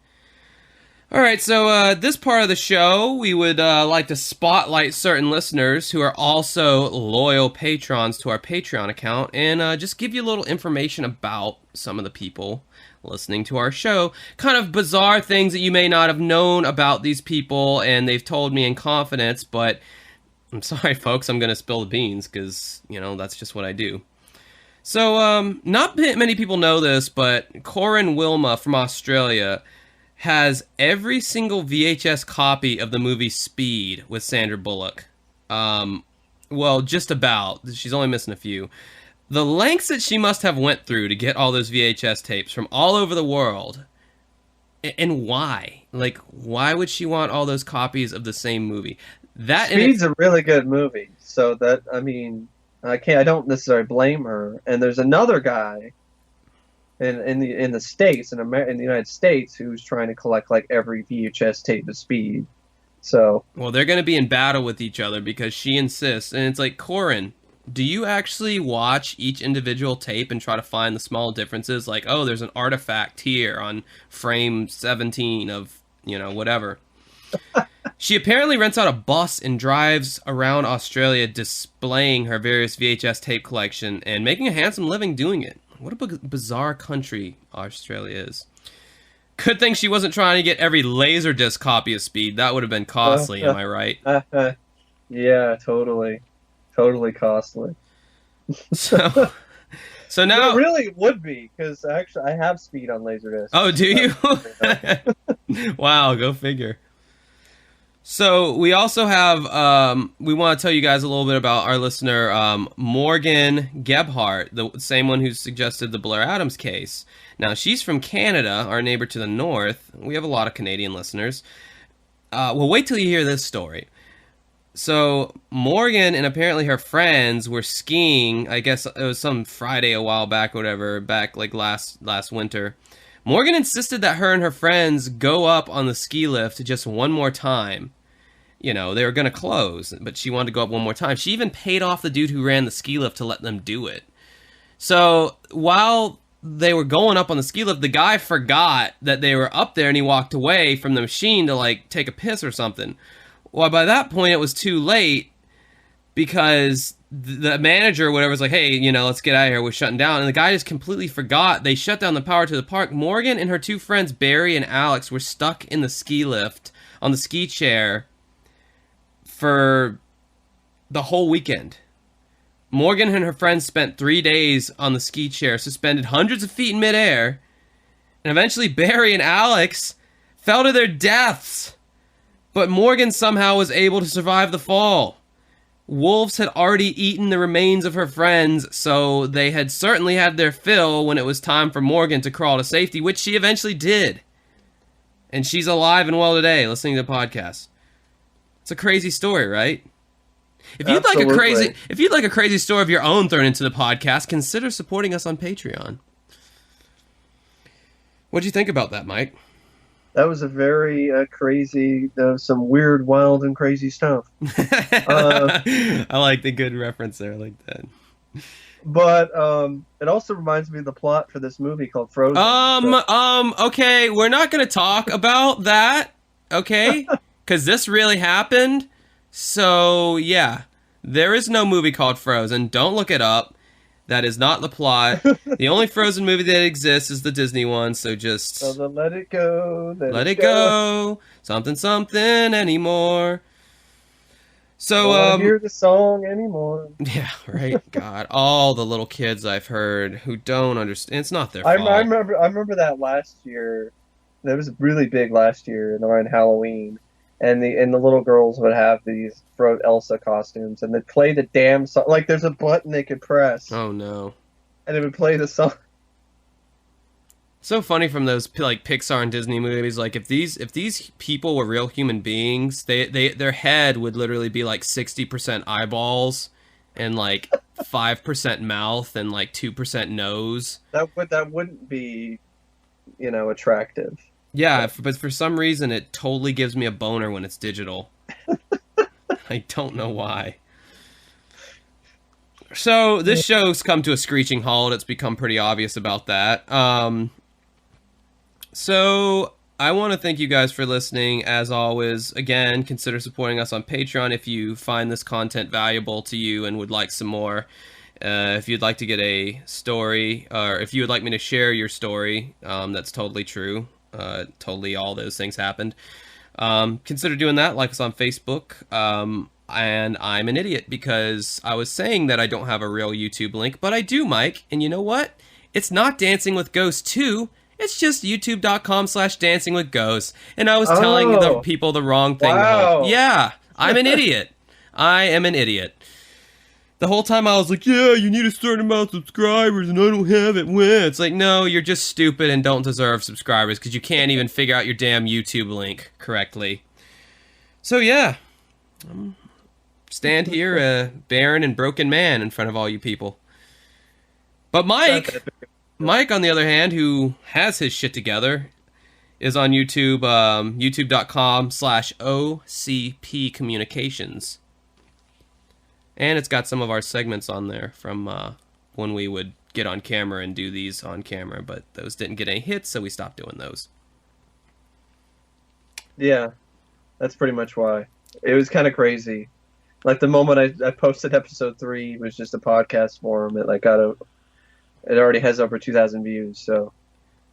All right, so this part of the show, we would like to spotlight certain listeners who are also loyal patrons to our Patreon account, and just give you a little information about some of the people listening to our show. Kind of bizarre things that you may not have known about these people, and they've told me in confidence, but I'm sorry, folks, I'm going to spill the beans, because, that's just what I do. So, not many people know this, but Corin Wilma from Australia has every single VHS copy of the movie Speed with Sandra Bullock. Well, just about. She's only missing a few. The lengths that she must have went through to get all those VHS tapes from all over the world. And why? Like, why would she want all those copies of the same movie? Speed's a really good movie. So that, I don't necessarily blame her. And there's another guy in the States, in the United States, who's trying to collect like every VHS tape of Speed. So, well, they're going to be in battle with each other because she insists, and it's like, Corin, do you actually watch each individual tape and try to find the small differences? Like, oh, there's an artifact here on frame 17 of, whatever. She apparently rents out a bus and drives around Australia displaying her various VHS tape collection and making a handsome living doing it. What a bizarre country Australia is. Good thing she wasn't trying to get every Laserdisc copy of Speed. That would have been costly, am I right? Yeah, totally. Totally costly. So now... It really would be, because actually I have Speed on Laserdisc. Oh, do you? Wow, go figure. So we also have, we want to tell you guys a little bit about our listener, Morgan Gebhardt, the same one who suggested the Blair Adams case. Now, she's from Canada, our neighbor to the north. We have a lot of Canadian listeners. Well, wait till you hear this story. So Morgan and apparently her friends were skiing, I guess it was some Friday a while back or whatever, back like last winter. Morgan insisted that her and her friends go up on the ski lift just one more time. They were going to close, but she wanted to go up one more time. She even paid off the dude who ran the ski lift to let them do it. So while they were going up on the ski lift, the guy forgot that they were up there and he walked away from the machine to like take a piss or something. Well, by that point it was too late because the manager or whatever was like, hey, let's get out of here. We're shutting down. And the guy just completely forgot. They shut down the power to the park. Morgan and her 2 friends, Barry and Alex, were stuck in the ski lift on the ski chair for the whole weekend. Morgan and her friends spent 3 days on the ski chair, suspended hundreds of feet in midair. And eventually Barry and Alex fell to their deaths. But Morgan somehow was able to survive the fall. Wolves had already eaten the remains of her friends, so they had certainly had their fill when it was time for Morgan to crawl to safety, which she eventually did. And she's alive and well today, listening to the podcast. It's a crazy story, right? If you'd like a crazy story of your own thrown into the podcast, consider supporting us on Patreon. What'd you think about that, Mike? That was a very crazy, some weird, wild, and crazy stuff. I like the good reference there. I like that. But it also reminds me of the plot for this movie called Frozen. Okay, we're not going to talk about that, okay? Because this really happened. So, yeah, there is no movie called Frozen. Don't look it up. That is not the plot. The only Frozen movie that exists is the Disney one, so just... So let it go. Let it go. Something anymore. So, I don't hear the song anymore. Yeah, right. God, all the little kids I've heard who don't understand. It's not their fault. I remember that last year. That was really big last year around Halloween, and the little girls would have these Elsa costumes, and they'd play the damn song. Like there's a button they could press. Oh no! And it would play the song. So funny from those like Pixar and Disney movies. Like if these people were real human beings, their head would literally be like 60% eyeballs, and like 5% mouth, and like 2% nose. That wouldn't be, attractive. Yeah, but for some reason it totally gives me a boner when it's digital. I don't know why. So this show's come to a screeching halt. It's become pretty obvious about that. So I want to thank you guys for listening. As always, again, consider supporting us on Patreon if you find this content valuable to you and would like some more. If you'd like to get a story, or if you would like me to share your story, that's totally true. Totally all those things happened. Consider doing that. Like us on Facebook. And I'm an idiot because I was saying that I don't have a real YouTube link, but I do, Mike. And you know what? It's not Dancing with Ghosts 2. It's just youtube.com/dancingwithghosts. And I was telling the people the wrong thing. Wow. Yeah, I'm an idiot. I am an idiot. The whole time I was like, yeah, you need a certain amount of subscribers and I don't have it. It's like, no, you're just stupid and don't deserve subscribers because you can't even figure out your damn YouTube link correctly. So yeah, stand here a barren and broken man in front of all you people. But Mike, on the other hand, who has his shit together, is on YouTube, youtube.com/OCP Communications. And it's got some of our segments on there from when we would get on camera and do these on camera, but those didn't get any hits, so we stopped doing those. Yeah, that's pretty much why. It was kind of crazy. Like the moment I posted episode 3, it was just a podcast forum. It it already has over 2,000 views. So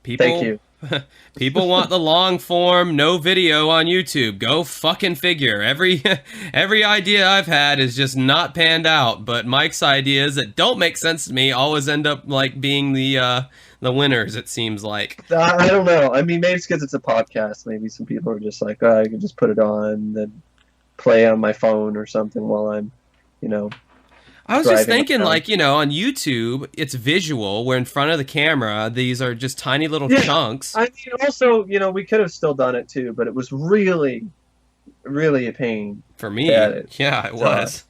thank you. People want the long form, no video on YouTube. Go fucking figure. Every idea I've had is just not panned out. But Mike's ideas that don't make sense to me always end up like being the winners. It seems like. I don't know. I mean, maybe it's because it's a podcast. Maybe some people are just like, I can just put it on and then play on my phone or something while I'm, I was just thinking, like, on YouTube, it's visual. We're in front of the camera. These are just tiny little chunks. I mean, also, we could have still done it too, but it was really, really a pain. For me, yeah, it was.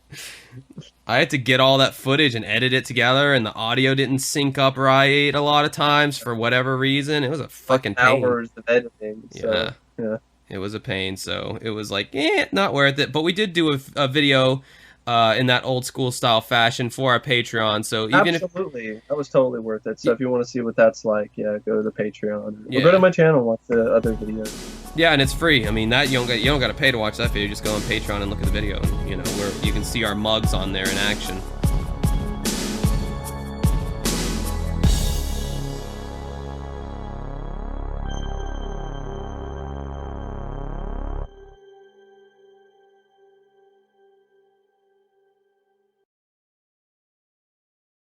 I had to get all that footage and edit it together, and the audio didn't sync up right a lot of times for whatever reason. It was a fucking pain. Hours of editing. So, yeah. It was a pain, so it was like, not worth it. But we did do a video in that old school style fashion for our Patreon. So even absolutely, that was totally worth it. So if you want to see what that's like, go to the Patreon. Or go to my channel and watch the other videos. Yeah, and it's free. I mean, that you don't got to pay to watch that video. Just go on Patreon and look at the video. Where you can see our mugs on there in action.